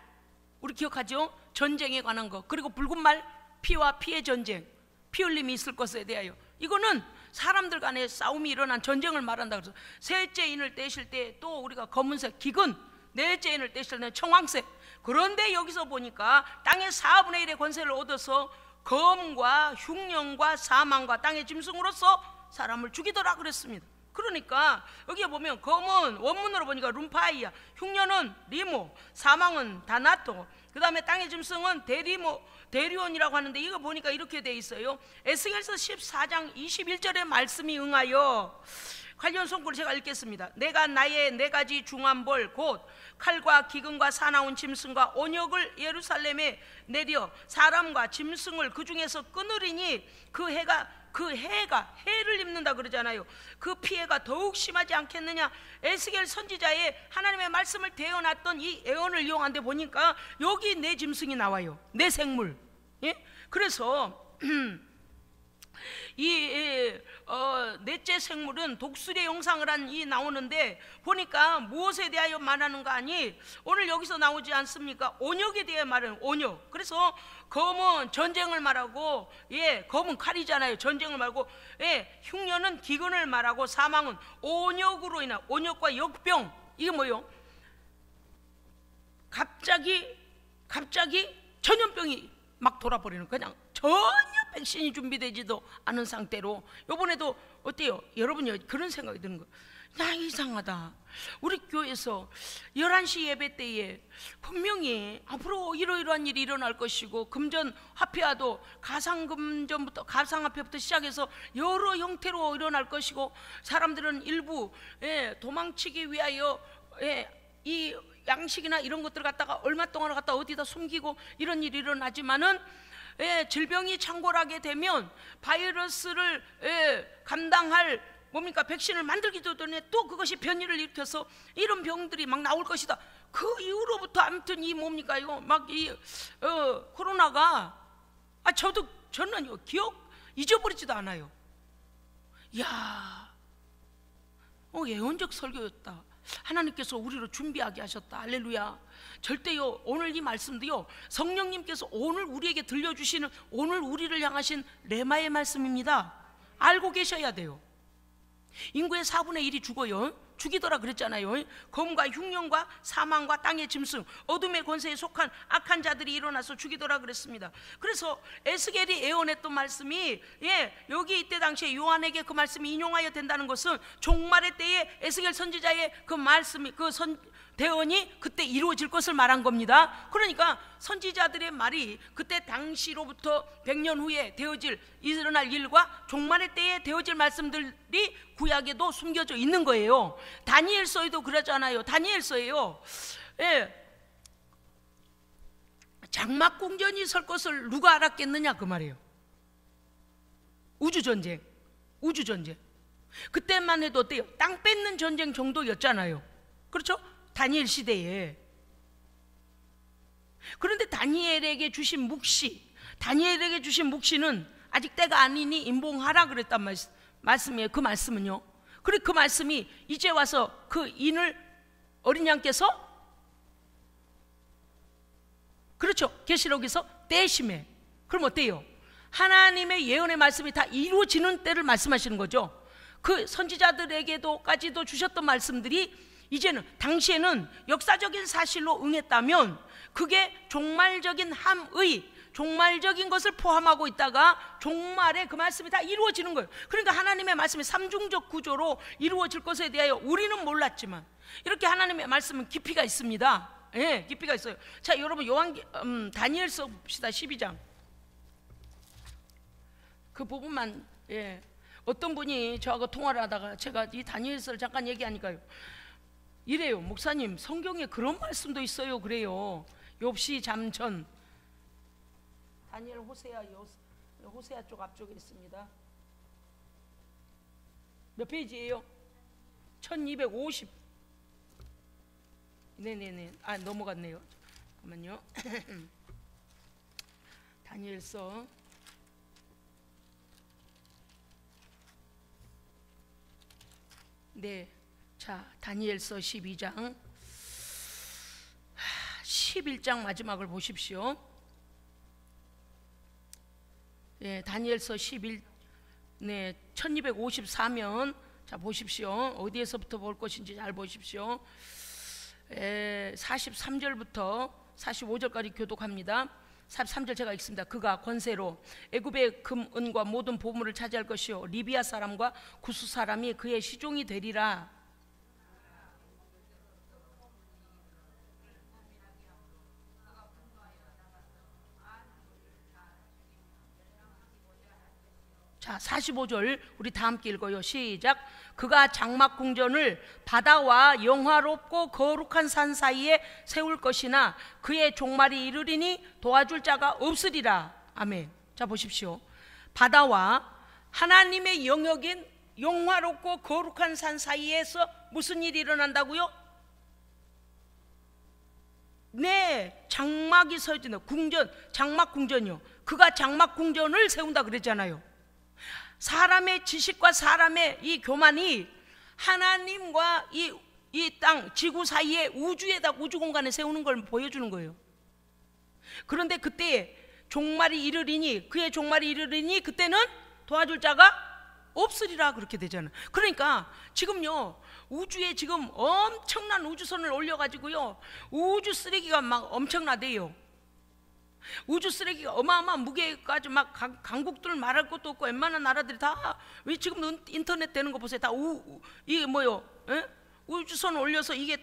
우리 기억하죠? 전쟁에 관한 거, 그리고 붉은 말, 피와 피의 전쟁, 피 흘림이 있을 것에 대하여, 이거는 사람들 간의 싸움이 일어난 전쟁을 말한다. 그래서 셋째인을 떼실 때 또 우리가 검은색 기근, 넷째인을 떼실 때는 청황색. 그런데 여기서 보니까 땅의 4분의 1의 권세를 얻어서 검과 흉년과 사망과 땅의 짐승으로서 사람을 죽이더라 그랬습니다. 그러니까 여기에 보면 검은 원문으로 보니까 룸파이야, 흉년은 리모, 사망은 다나토, 그 다음에 땅의 짐승은 대리온이라고 하는데, 이거 보니까 이렇게 돼 있어요. 에스겔서 14장 21절의 말씀이 응하여, 관련 성구를 제가 읽겠습니다. 내가 나의 4가지 중한 벌 곧 칼과 기근과 사나운 짐승과 온역을 예루살렘에 내려 사람과 짐승을 그 중에서 끊으리니 그 해가 해를 입는다 그러잖아요. 그 피해가 더욱 심하지 않겠느냐. 에스겔 선지자의 하나님의 말씀을 대어놨던 이 예언을 이용한데 보니까 여기 내 짐승이 나와요. 내 생물. 예? 그래서 넷째 생물은 독수리의 형상을 한 이 나오는데, 보니까 무엇에 대하여 말하는가 하니, 오늘 여기서 나오지 않습니까? 온역에 대해 말하는 온역. 그래서 검은 전쟁을 말하고, 검은 칼이잖아요. 전쟁을 말고, 흉년은 기근을 말하고, 사망은 온역으로 인한, 온역과 역병. 이게 뭐예요? 갑자기 전염병이 막 돌아버리는, 그냥 전혀 백신이 준비되지도 않은 상태로. 이번에도 어때요? 여러분이 그런 생각이 드는 거예요. 나 이상하다. 우리 교회에서 11시 예배 때에 분명히 앞으로 이러이러한 일이 일어날 것이고, 금전 화폐화도 가상금전부터 가상화폐부터 시작해서 여러 형태로 일어날 것이고, 사람들은 일부 도망치기 위하여 이 양식이나 이런 것들 갖다가 얼마 동안 갖다 어디다 숨기고 이런 일이 일어나지만은, 질병이 창궐하게 되면 바이러스를 감당할 뭡니까? 백신을 만들기도 전에 또 그것이 변이를 일으켜서 이런 병들이 막 나올 것이다. 그 이후로부터 아무튼 이 뭡니까? 이거 막 이 코로나가, 저는 기억 잊어버리지도 않아요. 이야, 예언적 설교였다. 하나님께서 우리로 준비하게 하셨다. 할렐루야. 절대요, 오늘 이 말씀도요, 성령님께서 오늘 우리에게 들려주시는, 오늘 우리를 향하신 레마의 말씀입니다. 알고 계셔야 돼요. 인구의 4분의 1이 죽어요. 죽이더라 그랬잖아요. 검과 흉년과 사망과 땅의 짐승, 어둠의 권세에 속한 악한 자들이 일어나서 죽이더라 그랬습니다. 그래서 에스겔이 예언했던 말씀이, 여기 이때 당시에 요한에게 그 말씀이 인용하여 된다는 것은 종말의 때에 에스겔 선지자의 그 말씀이, 그 대언이 그때 이루어질 것을 말한 겁니다. 그러니까 선지자들의 말이 그때 당시로부터 100년 후에 되어질, 일어날 일과 종말의 때에 되어질 말씀들이 구약에도 숨겨져 있는 거예요. 다니엘서에도 그러잖아요. 다니엘서에요, 장막궁전이 설 것을 누가 알았겠느냐 그 말이에요. 우주전쟁. 그때만 해도 어때요? 땅 뺏는 전쟁 정도였잖아요. 그렇죠? 다니엘 시대에. 그런데 다니엘에게 주신 묵시는 아직 때가 아니니 임봉하라 그랬단 말씀이에요. 그 말씀은요. 그리고 그 말씀이 이제 와서 그 인을 어린 양께서, 그렇죠, 계시록에서 떼심해. 그럼 어때요? 하나님의 예언의 말씀이 다 이루어지는 때를 말씀하시는 거죠. 그 선지자들에게도까지도 주셨던 말씀들이 이제는, 당시에는 역사적인 사실로 응했다면 그게 종말적인 종말적인 것을 포함하고 있다가 종말에 그 말씀이 다 이루어지는 거예요. 그러니까 하나님의 말씀이 삼중적 구조로 이루어질 것에 대하여 우리는 몰랐지만 이렇게 하나님의 말씀은 깊이가 있습니다. 깊이가 있어요. 자, 여러분 다니엘서 봅시다. 12장. 그 부분만, 어떤 분이 저하고 통화를 하다가 제가 이 다니엘서를 잠깐 얘기하니까요, 이래요. 목사님, 성경에 그런 말씀도 있어요. 그래요. 욥시 잠전. 다니엘, 호세아 쪽 앞쪽에 있습니다. 몇 페이지예요? 1250. 네네네. 넘어갔네요. 잠깐만요. 다니엘서. 네. 자, 다니엘서 12장 11장 마지막을 보십시오. 다니엘서 1254면 자 보십시오. 어디에서부터 볼 것인지 잘 보십시오. 43절부터 45절까지 교독합니다. 43절 제가 읽습니다. 그가 권세로 애굽의 금, 은과 모든 보물을 차지할 것이요 리비아 사람과 구스 사람이 그의 시종이 되리라. 자, 45절 우리 다 함께 읽어요. 시작. 그가 장막궁전을 바다와 영화롭고 거룩한 산 사이에 세울 것이나 그의 종말이 이르리니 도와줄 자가 없으리라. 아멘. 자, 보십시오. 바다와 하나님의 영역인 영화롭고 거룩한 산 사이에서 무슨 일이 일어난다고요? 네, 장막이 서진다. 장막궁전이요. 그가 장막궁전을 세운다 그랬잖아요. 사람의 지식과 사람의 이 교만이 하나님과 이 땅, 지구 사이에 우주 공간에 세우는 걸 보여주는 거예요. 그런데 그때 종말이 이르리니, 그의 종말이 이르리니 그때는 도와줄 자가 없으리라 그렇게 되잖아요. 그러니까 지금요, 우주에 지금 엄청난 우주선을 올려가지고요, 우주 쓰레기가 막 엄청나대요. 우주 쓰레기가 어마어마한 무게까지 막 강국들 말할 것도 없고 웬만한 나라들이 다, 왜 지금 인터넷 되는 거 보세요. 다 이게 뭐요? 우주선 올려서 이게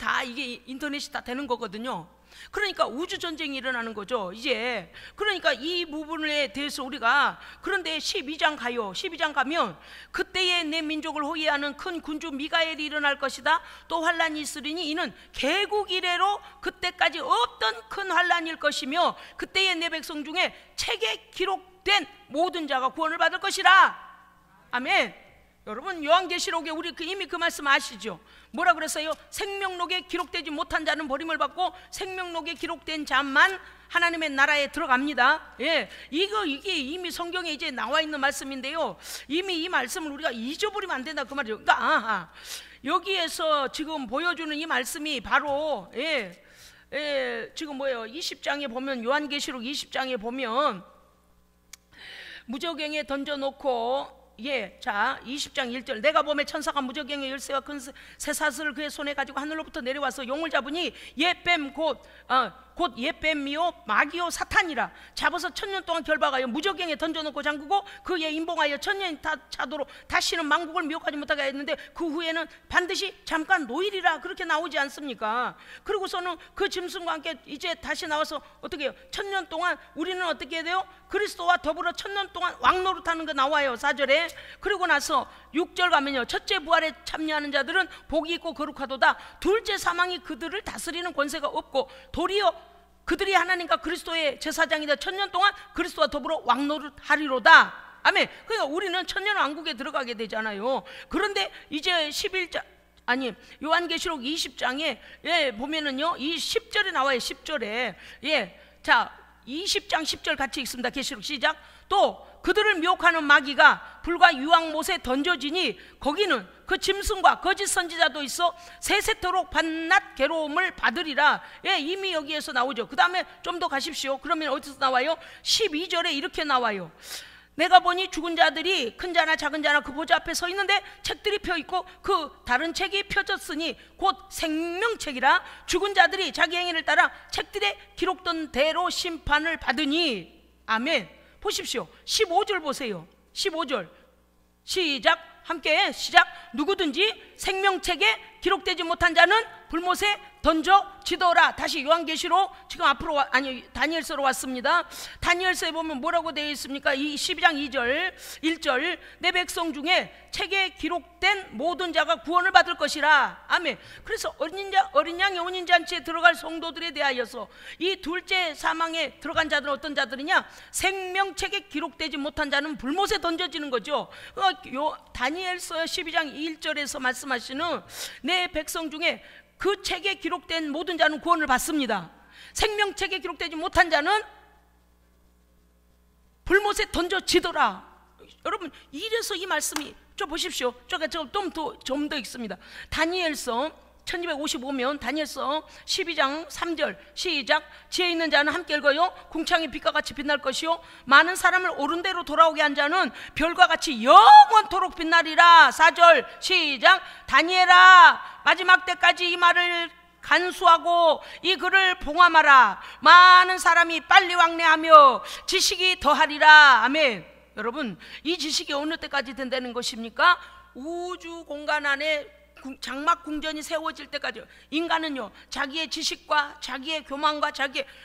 인터넷이 다 되는 거거든요. 그러니까 우주 전쟁이 일어나는 거죠 이제. 그러니까 이 부분에 대해서 우리가, 그런데 12장 가요. 12장 가면 그때에 내 민족을 호위하는 큰 군주 미가엘이 일어날 것이다. 또 환란이 있으리니 이는 개국 이래로 그때까지 없던 큰 환란일 것이며 그때의 내 백성 중에 책에 기록된 모든 자가 구원을 받을 것이라. 아멘. 여러분, 요한계시록에 우리 이미 그 말씀 아시죠? 뭐라 그랬어요? 생명록에 기록되지 못한 자는 버림을 받고 생명록에 기록된 자만 하나님의 나라에 들어갑니다. 이게 이미 성경에 이제 나와 있는 말씀인데요, 이미 이 말씀을 우리가 잊어버리면 안 된다 그 말이죠. 그러니까 여기에서 지금 보여주는 이 말씀이 바로 지금 뭐예요? 20장에 보면, 요한계시록 20장에 보면 무저갱에 던져놓고, 자 20장 1절, 내가 보매 천사가 무저갱의 열쇠와 큰 쇠사슬을 그의 손에 가지고 하늘로부터 내려와서 용을 잡으니 옛뱀 곧 옛뱀이요 마귀요 사탄이라. 잡아서 1000년 동안 결박하여 무저갱에 던져놓고 잠그고 그의 인봉하여 1000년이 차도록 다시는 만국을 미혹하지 못하게 했는데, 그 후에는 반드시 잠깐 노일이라 그렇게 나오지 않습니까? 그리고서는 그 짐승과 함께 이제 다시 나와서 어떻게 해요? 1000년 동안 우리는 어떻게 해야 돼요? 그리스도와 더불어 1000년 동안 왕노릇하는 거 나와요, 4절에. 그리고 나서 6절 가면요, 첫째 부활에 참여하는 자들은 복이 있고 거룩하도다. 둘째 사망이 그들을 다스리는 권세가 없고 도리어 그들이 하나님과 그리스도의 제사장이다. 1000년 동안 그리스도와 더불어 왕노릇하리로다. 아멘. 그러니까 우리는 천년 왕국에 들어가게 되잖아요. 그런데 이제 11장, 아니 요한계시록 20장에 보면은요, 이 10절에 나와요. 10절에. 자 20장 10절 같이 읽습니다. 계시록 시작. 또 그들을 미혹하는 마귀가 불과 유황못에 던져지니 거기는 그 짐승과 거짓 선지자도 있어 세세토록 밤낮 괴로움을 받으리라. 이미 여기에서 나오죠. 그 다음에 좀 더 가십시오. 그러면 어디서 나와요? 12절에 이렇게 나와요. 내가 보니 죽은 자들이 큰 자나 작은 자나 그 보좌 앞에 서 있는데 책들이 펴 있고 그 다른 책이 펴졌으니 곧 생명책이라. 죽은 자들이 자기 행위를 따라 책들에 기록된 대로 심판을 받으니. 아멘. 보십시오. 15절 보세요. 15절 시작. 함께 시작. 누구든지 생명책에 기록되지 못한 자는 불못에 던져지더라. 다시 요한계시록 지금 앞으로 다니엘서로 왔습니다. 다니엘서에 보면 뭐라고 되어 있습니까? 이 12장 2절 1절 내 백성 중에 책에 기록된 모든 자가 구원을 받을 것이라. 아멘. 그래서 어린 양 영혼인 잔치에 들어갈 성도들에 대하여서 이 둘째 사망에 들어간 자들은 어떤 자들이냐? 생명책에 기록되지 못한 자는 불못에 던져지는 거죠. 다니엘서 12장 1절에서 말씀하시는 내 백성 중에 그 책에 기록된 모든 자는 구원을 받습니다. 생명책에 기록되지 못한 자는 불못에 던져지더라. 여러분, 이래서 이 말씀이, 저 보십시오. 좀 더 읽습니다. 다니엘서 1255면 다니엘서 12장 3절 시작. 지혜 있는 자는 함께 읽어요. 궁창이 빛과 같이 빛날 것이요 많은 사람을 옳은 대로 돌아오게 한 자는 별과 같이 영원토록 빛나리라. 4절 시작. 다니엘아, 마지막 때까지 이 말을 간수하고 이 글을 봉함하라. 많은 사람이 빨리 왕래하며 지식이 더하리라. 아멘. 여러분, 이 지식이 어느 때까지 된다는 것입니까? 우주 공간 안에 장막 궁전이 세워질 때까지 인간은요, 자기의 지식과 자기의 교만과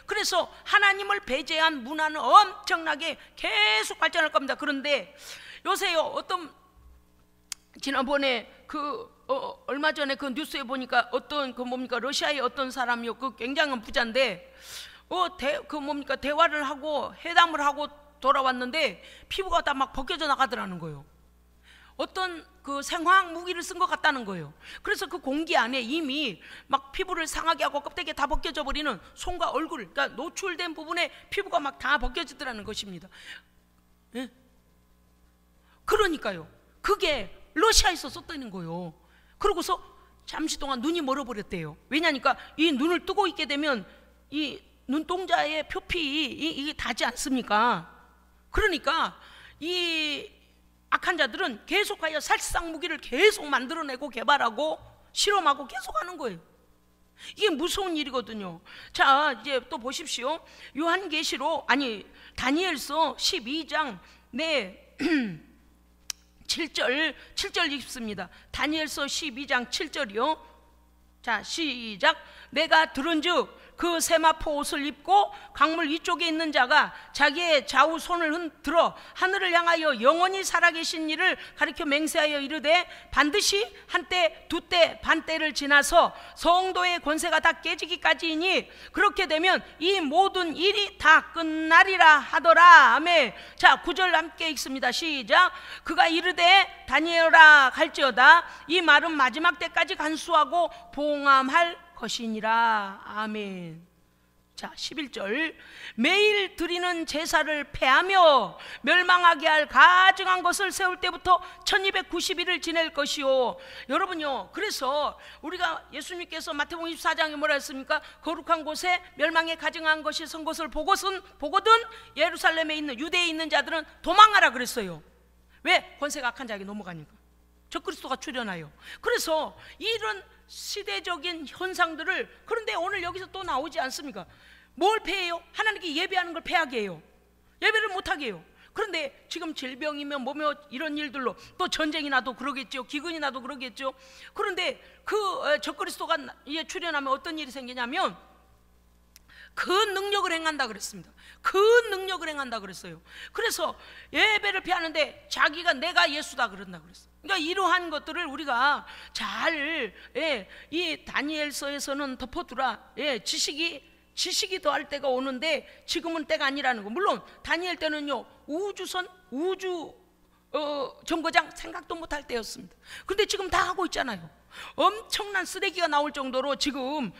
그래서 하나님을 배제한 문화는 엄청나게 계속 발전할 겁니다. 그런데 요새요, 지난번에 얼마 전에 그 뉴스에 보니까 러시아의 어떤 사람이요, 그 굉장한 부자인데 대화를 하고 회담을 하고 돌아왔는데 피부가 다 막 벗겨져 나가더라는 거예요. 어떤 그 생화학 무기를 쓴 것 같다는 거예요. 그래서 그 공기 안에 이미 막 피부를 상하게 하고 껍데기 다 벗겨져 버리는 손과 얼굴, 그러니까 노출된 부분에 피부가 막 다 벗겨지더라는 것입니다. 그러니까요, 그게 러시아에서 썼다는 거예요. 그러고서 잠시 동안 눈이 멀어버렸대요. 왜냐니까 이 눈을 뜨고 있게 되면 이 눈동자의 표피 이게 닿지 않습니까? 그러니까 이 악한 자들은 계속하여 살상 무기를 계속 만들어내고 개발하고 실험하고 계속하는 거예요. 이게 무서운 일이거든요. 자, 이제 또 보십시오. 다니엘서 12장 7절 읽습니다. 다니엘서 12장 7절이요. 자, 시작. 내가 들은즉 그 세마포 옷을 입고 강물 위쪽에 있는 자가 자기의 좌우 손을 흔들어 하늘을 향하여 영원히 살아계신 이를 가리켜 맹세하여 이르되 반드시 한때 두때 반때를 지나서 성도의 권세가 다 깨지기까지이니 그렇게 되면 이 모든 일이 다 끝나리라 하더라. 아멘. 자, 9절 함께 읽습니다. 시작. 그가 이르되 다니엘아 갈지어다 이 말은 마지막 때까지 간수하고 봉함할 것이니라. 아멘. 자, 11절. 매일 드리는 제사를 폐하며 멸망하게 할 가증한 것을 세울 때부터 1290일을 지낼 것이요. 여러분요, 그래서 우리가 예수님께서 마태복음 24장에 뭐라 했습니까? 거룩한 곳에 멸망에 가증한 것이 선 것을 보거든 예루살렘에 있는 유대에 있는 자들은 도망하라 그랬어요. 왜? 권세가 악한 자에게 넘어가니까. 적그리스도가 출현하여. 그래서 이런 시대적인 현상들을, 그런데 오늘 여기서 또 나오지 않습니까? 뭘 폐해요? 하나님께 예배하는 걸 폐하게 해요. 예배를 못하게 해요. 그런데 지금 질병이며 뭐며 이런 일들로 또 전쟁이 나도 그러겠죠. 기근이 나도 그러겠죠. 그런데 그 적그리스도가 출현하면 어떤 일이 생기냐면 그 능력을 행한다 그랬습니다. 그 능력을 행한다 그랬어요. 그래서 예배를 피하는데 자기가 내가 예수다 그런다 그랬어요. 그러니까 이러한 것들을 우리가 잘, 이 다니엘서에서는 덮어두라. 지식이 더할 때가 오는데 지금은 때가 아니라는 거. 물론 다니엘 때는요, 우주 정거장 생각도 못할 때였습니다. 그런데 지금 다 하고 있잖아요. 엄청난 쓰레기가 나올 정도로 지금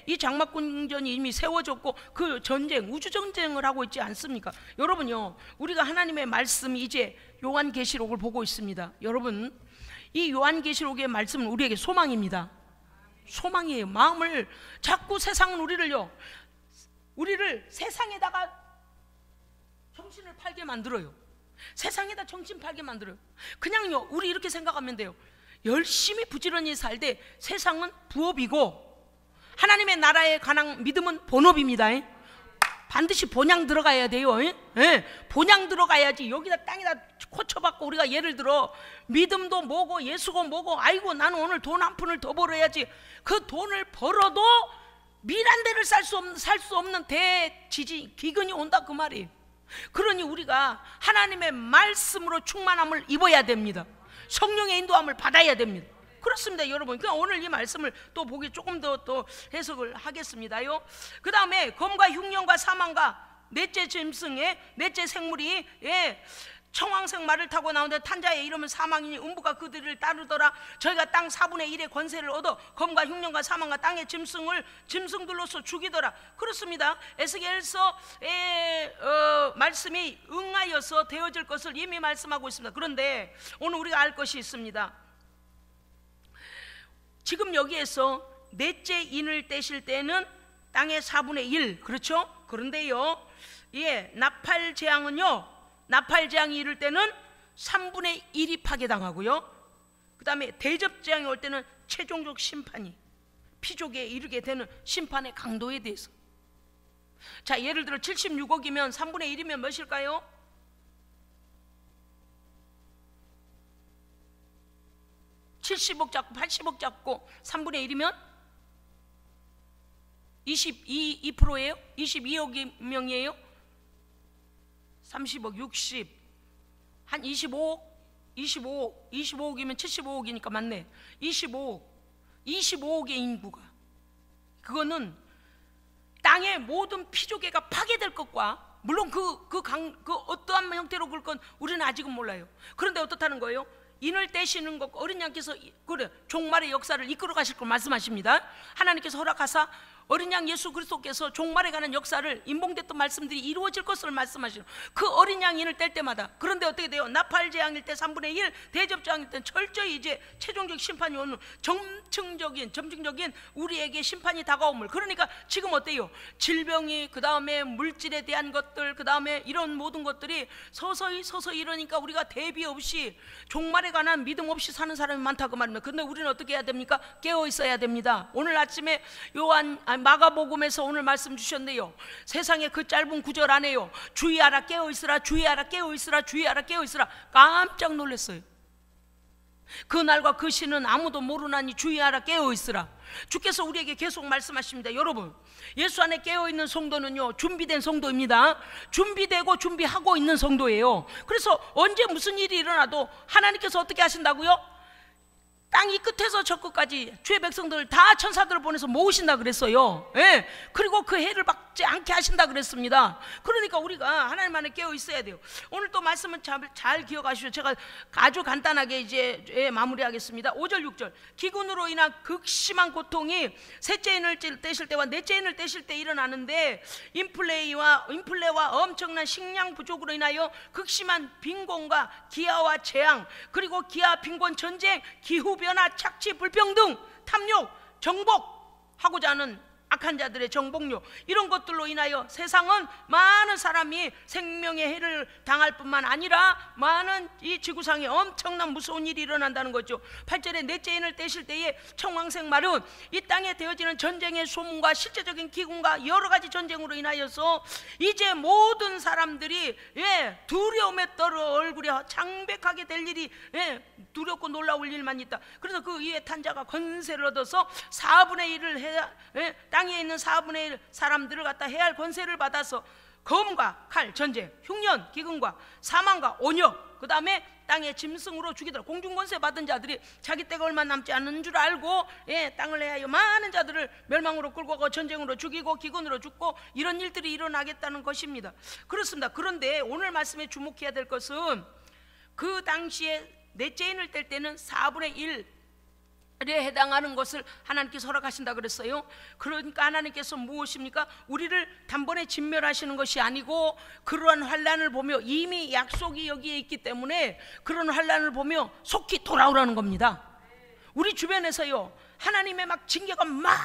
이 장막군전이 이미 세워졌고 그 전쟁, 우주 전쟁을 하고 있지 않습니까? 여러분요, 우리가 하나님의 말씀이 이제 요한계시록을 보고 있습니다. 여러분, 이 요한계시록의 말씀은 우리에게 소망입니다. 소망이에요. 마음을 자꾸 세상은 우리를 세상에다가 정신을 팔게 만들어요. 세상에다 정신 팔게 만들어요. 그냥요, 우리 이렇게 생각하면 돼요. 열심히 부지런히 살되 세상은 부업이고 하나님의 나라에 관한 믿음은 본업입니다. 반드시 본향 들어가야 돼요. 본향 들어가야지. 여기다 땅에다 코쳐받고 우리가 예를 들어 믿음도 뭐고 예수고 뭐고, 아이고 나는 오늘 돈 한 푼을 더 벌어야지. 그 돈을 벌어도 미란대를 살 수 없는 기근이 온다 그 말이에요. 그러니 우리가 하나님의 말씀으로 충만함을 입어야 됩니다. 성령의 인도함을 받아야 됩니다. 그렇습니다, 여러분. 그러니까 오늘 이 말씀을 또 보기 조금 더 해석을 하겠습니다요. 그 다음에 검과 흉년과 사망과 넷째 짐승의 넷째 생물이 청황색 말을 타고 나오는데 탄 자의 이름은 사망이니 음부가 그들을 따르더라. 저희가 땅 4분의 1의 권세를 얻어 검과 흉년과 사망과 땅의 짐승들로서 죽이더라. 그렇습니다. 에스겔서의 말씀이 응하여서 되어질 것을 이미 말씀하고 있습니다. 그런데 오늘 우리가 알 것이 있습니다. 지금 여기에서 넷째 인을 떼실 때는 땅의 4분의 1, 그렇죠? 그런데요, 나팔재앙이 이를 때는 3분의 1이 파괴당하고요, 그 다음에 대접재앙이 올 때는 최종적 심판이 피족에 이르게 되는 심판의 강도에 대해서. 자, 예를 들어 76억이면 3분의 1이면 몇일까요? 70억 잡고 80억 잡고 3분의 1이면 2%예요? 22억 명이에요? 30억, 60, 한 25억이면 75억이니까 맞네. 25억의 인구가, 그거는 땅의 모든 피조개가 파괴될 것과, 물론 그 어떠한 형태로 그럴 건 우리는 아직은 몰라요. 그런데 어떻다는 거예요? 인을 떼시는 것, 어린 양께서 종말의 역사를 이끌어 가실 걸 말씀하십니다. 하나님께서 허락하사 어린 양 예수 그리스도께서 종말에 관한 역사를 임봉됐던 말씀들이 이루어질 것을 말씀하시는 그 어린 양 인을 뗄 때마다. 그런데 어떻게 돼요? 나팔재앙일 때 3분의 1, 대접재앙일 때 철저히 이제 최종적 심판이 오는 점증적인 우리에게 심판이 다가옴을. 그러니까 지금 어때요? 질병이, 그 다음에 물질에 대한 것들, 그 다음에 이런 모든 것들이 서서히 이러니까 우리가 대비 없이 종말에 관한 믿음 없이 사는 사람이 많다 그 말입니다. 근데 우리는 어떻게 해야 됩니까? 깨어 있어야 됩니다. 오늘 아침에 마가복음에서 오늘 말씀 주셨네요. 세상에 그 짧은 구절 안에요, 주의하라, 깨어있으라, 주의하라, 깨어있으라, 주의하라, 깨어있으라. 깜짝 놀랐어요. 그날과 그 시는 아무도 모르나니 주의하라, 깨어있으라. 주께서 우리에게 계속 말씀하십니다. 여러분, 예수 안에 깨어있는 성도는요, 준비된 성도입니다. 준비되고 준비하고 있는 성도예요. 그래서 언제 무슨 일이 일어나도 하나님께서 어떻게 하신다고요? 땅 이 끝에서 저 끝까지 주의 백성들을 다 천사들을 보내서 모으신다 그랬어요. 예. 그리고 그 해를 받지 않게 하신다 그랬습니다. 그러니까 우리가 하나님 안에 깨어 있어야 돼요. 오늘 또 말씀은 잘 기억하시오. 제가 아주 간단하게 이제 마무리하겠습니다. 5절 6절. 기근으로 인한 극심한 고통이 셋째 인을 떼실 때와 넷째 인을 떼실 때 일어나는데 인플레와 엄청난 식량 부족으로 인하여 극심한 빈곤과 기아와 재앙, 그리고 기아, 빈곤, 전쟁, 기후변화, 착취, 불평등, 탐욕, 정복하고자 하는 악한 자들의 정복욕, 이런 것들로 인하여 세상은 많은 사람이 생명의 해를 당할 뿐만 아니라 많은 이 지구상에 엄청난 무서운 일이 일어난다는 거죠. 8절에 넷째 인을 떼실 때에 청황색 말은 이 땅에 되어지는 전쟁의 소문과 실제적인 기근과 여러 가지 전쟁으로 인하여서 이제 모든 사람들이 두려움에 떨어 얼굴이 창백하게 될 일이 두렵고 놀라울 일만 있다. 그래서 그 위에 탄 자가 권세를 얻어서 4분의 1을 해야 땅에 있는 4분의 1 사람들을 갖다 해할 권세를 받아서 검과 칼, 전쟁, 흉년, 기근과 사망과 온역, 그 다음에 땅의 짐승으로 죽이더라. 공중권세 받은 자들이 자기 때가 얼마 남지 않은 줄 알고 땅을 해하여 많은 자들을 멸망으로 끌고 가고 전쟁으로 죽이고 기근으로 죽고 이런 일들이 일어나겠다는 것입니다. 그렇습니다. 그런데 오늘 말씀에 주목해야 될 것은 그 당시에 넷째 인을 뗄 때는 4분의 1에 해당하는 것을 하나님께서 허락하신다 그랬어요. 그러니까 하나님께서 무엇입니까? 우리를 단번에 진멸하시는 것이 아니고 그러한 환난을 보며 이미 약속이 여기에 있기 때문에 그런 환난을 보며 속히 돌아오라는 겁니다. 우리 주변에서요, 하나님의 막 징계가 막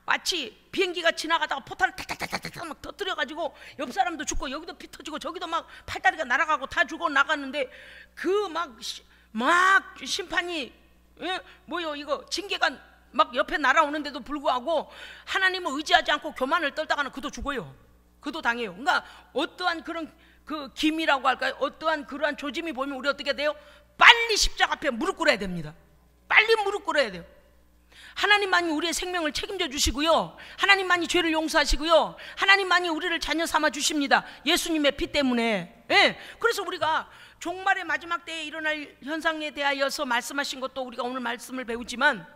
마치 비행기가 지나가다가 포탄을 탁탁탁탁탁 막 터뜨려가지고 옆 사람도 죽고 여기도 피 터지고 저기도 막 팔다리가 날아가고 다 죽어 나갔는데 그 막 심판이 뭐요 이거 징계가 막 옆에 날아오는데도 불구하고 하나님을 의지하지 않고 교만을 떨다가는 그도 죽어요. 그도 당해요. 그러니까 어떠한 그런 그 기미라고 할까요? 어떠한 그러한 조짐이 보이면 우리 어떻게 돼요? 빨리 십자가 앞에 무릎 꿇어야 됩니다. 빨리 무릎 꿇어야 돼요. 하나님만이 우리의 생명을 책임져 주시고요, 하나님만이 죄를 용서하시고요, 하나님만이 우리를 자녀 삼아 주십니다. 예수님의 피 때문에. 그래서 우리가 종말의 마지막 때에 일어날 현상에 대하여서 말씀하신 것도 우리가 오늘 말씀을 배우지만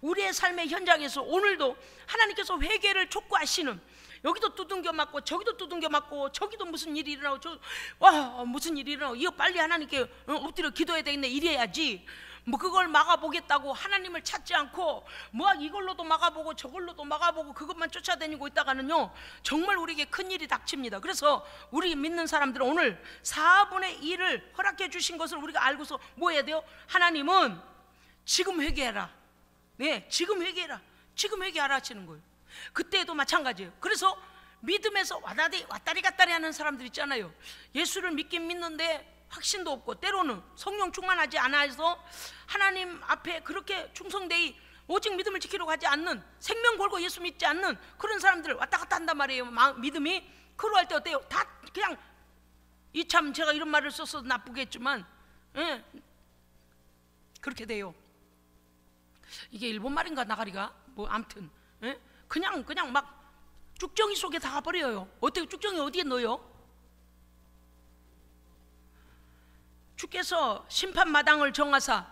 우리의 삶의 현장에서 오늘도 하나님께서 회개를 촉구하시는, 여기도 두둥겨 맞고 저기도 두둥겨 맞고 저기도 무슨 일이 일어나고 무슨 일이 일어나고 이거 빨리 하나님께 엎드려 기도해야 되겠네 이래야지 뭐 그걸 막아보겠다고 하나님을 찾지 않고 뭐 이걸로도 막아보고 저걸로도 막아보고 그것만 쫓아다니고 있다가는요 정말 우리에게 큰일이 닥칩니다. 그래서 우리 믿는 사람들은 오늘 4분의 1을 허락해 주신 것을 우리가 알고서 뭐 해야 돼요? 하나님은 지금 회개해라. 지금 회개해라. 지금 회개하라 하시는 거예요. 그때도 마찬가지예요. 그래서 믿음에서 왔다리 갔다리 하는 사람들 있잖아요. 예수를 믿긴 믿는데 확신도 없고 때로는 성령 충만하지 않아서 하나님 앞에 그렇게 충성되이 오직 믿음을 지키려고 하지 않는, 생명 걸고 예수 믿지 않는 그런 사람들을 왔다 갔다 한단 말이에요. 믿음이. 그러할 때 어때요? 다 그냥 이참 제가 이런 말을 써서 나쁘겠지만 그렇게 돼요. 이게 일본 말인가 나가리가 뭐 아무튼 그냥 막 쭉정이 속에 다 가버려요. 어떻게 쭉정이 어디에 넣어요? 주께서 심판 마당을 정하사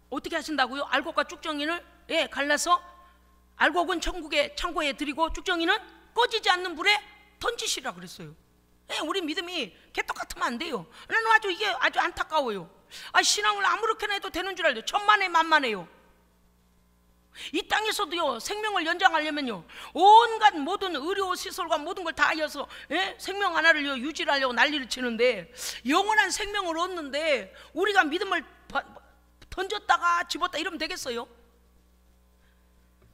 어떻게 하신다고요? 알곡과 쭉정이를 갈라서 알곡은 천국의 창고에 드리고 쭉정이는 꺼지지 않는 불에 던지시라 그랬어요. 우리 믿음이 개떡 같으면 안 돼요. 나는 이게 아주 안타까워요. 신앙을 아무렇게나 해도 되는 줄 알죠. 천만에 만만해요. 이 땅에서도요 생명을 연장하려면요 온갖 모든 의료시설과 모든 걸 다 하여서 생명 하나를 유지를 하려고 난리를 치는데 영원한 생명을 얻는데 우리가 믿음을 던졌다가 집었다 이러면 되겠어요?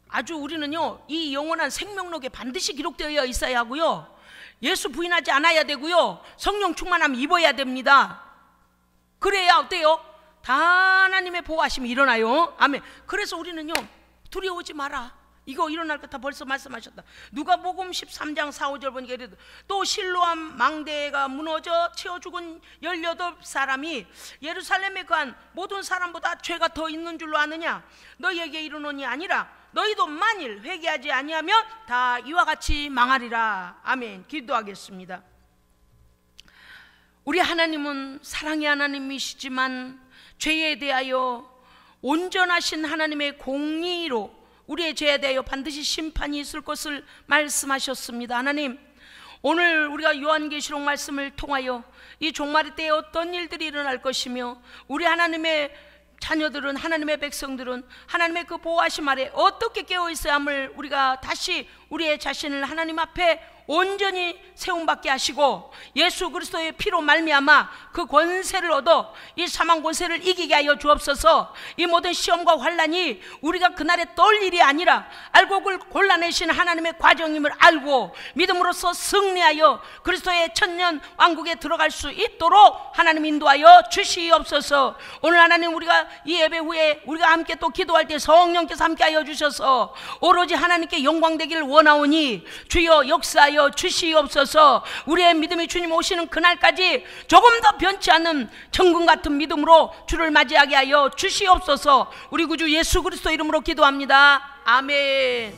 아주 우리는요 이 영원한 생명록에 반드시 기록되어 있어야 하고요, 예수 부인하지 않아야 되고요, 성령 충만함 입어야 됩니다. 그래야 어때요? 다 하나님의 보호하심이 일어나요. 아멘. 그래서 우리는요 두려워하지 마라. 이거 일어날 것 다 벌써 말씀하셨다. 누가복음 13장 4, 5절 보니까 이래도 또 실로암 망대가 무너져 치어 죽은 18사람이 예루살렘에 거한 모든 사람보다 죄가 더 있는 줄로 아느냐? 너희에게 이르노니 아니라 너희도 만일 회개하지 아니하면 다 이와 같이 망하리라. 아멘. 기도하겠습니다. 우리 하나님은 사랑의 하나님이시지만 죄에 대하여 온전하신 하나님의 공의로 우리의 죄에 대하여 반드시 심판이 있을 것을 말씀하셨습니다. 하나님, 오늘 우리가 요한계시록 말씀을 통하여 이 종말의 때에 어떤 일들이 일어날 것이며 우리 하나님의 자녀들은, 하나님의 백성들은 하나님의 그 보호하심 아래 어떻게 깨어 있어야 함을 우리가 다시 우리의 자신을 하나님 앞에 온전히 세움받게 하시고 예수 그리스도의 피로 말미암아 그 권세를 얻어 이 사망 권세를 이기게 하여 주옵소서. 이 모든 시험과 환난이 우리가 그날에 떨 일이 아니라 알고 그걸 골라내신 하나님의 과정임을 알고 믿음으로써 승리하여 그리스도의 천년 왕국에 들어갈 수 있도록 하나님 인도하여 주시옵소서. 오늘 하나님, 우리가 이 예배 후에 우리가 함께 또 기도할 때 성령께서 함께 하여 주셔서 오로지 하나님께 영광되기를 원하오니 주여 역사하여 주시옵소서. 우리의 믿음이 주님 오시는 그날까지 조금 더 변치 않는 정금 같은 믿음으로 주를 맞이하게 하여 주시옵소서. 우리 구주 예수 그리스도 이름으로 기도합니다. 아멘.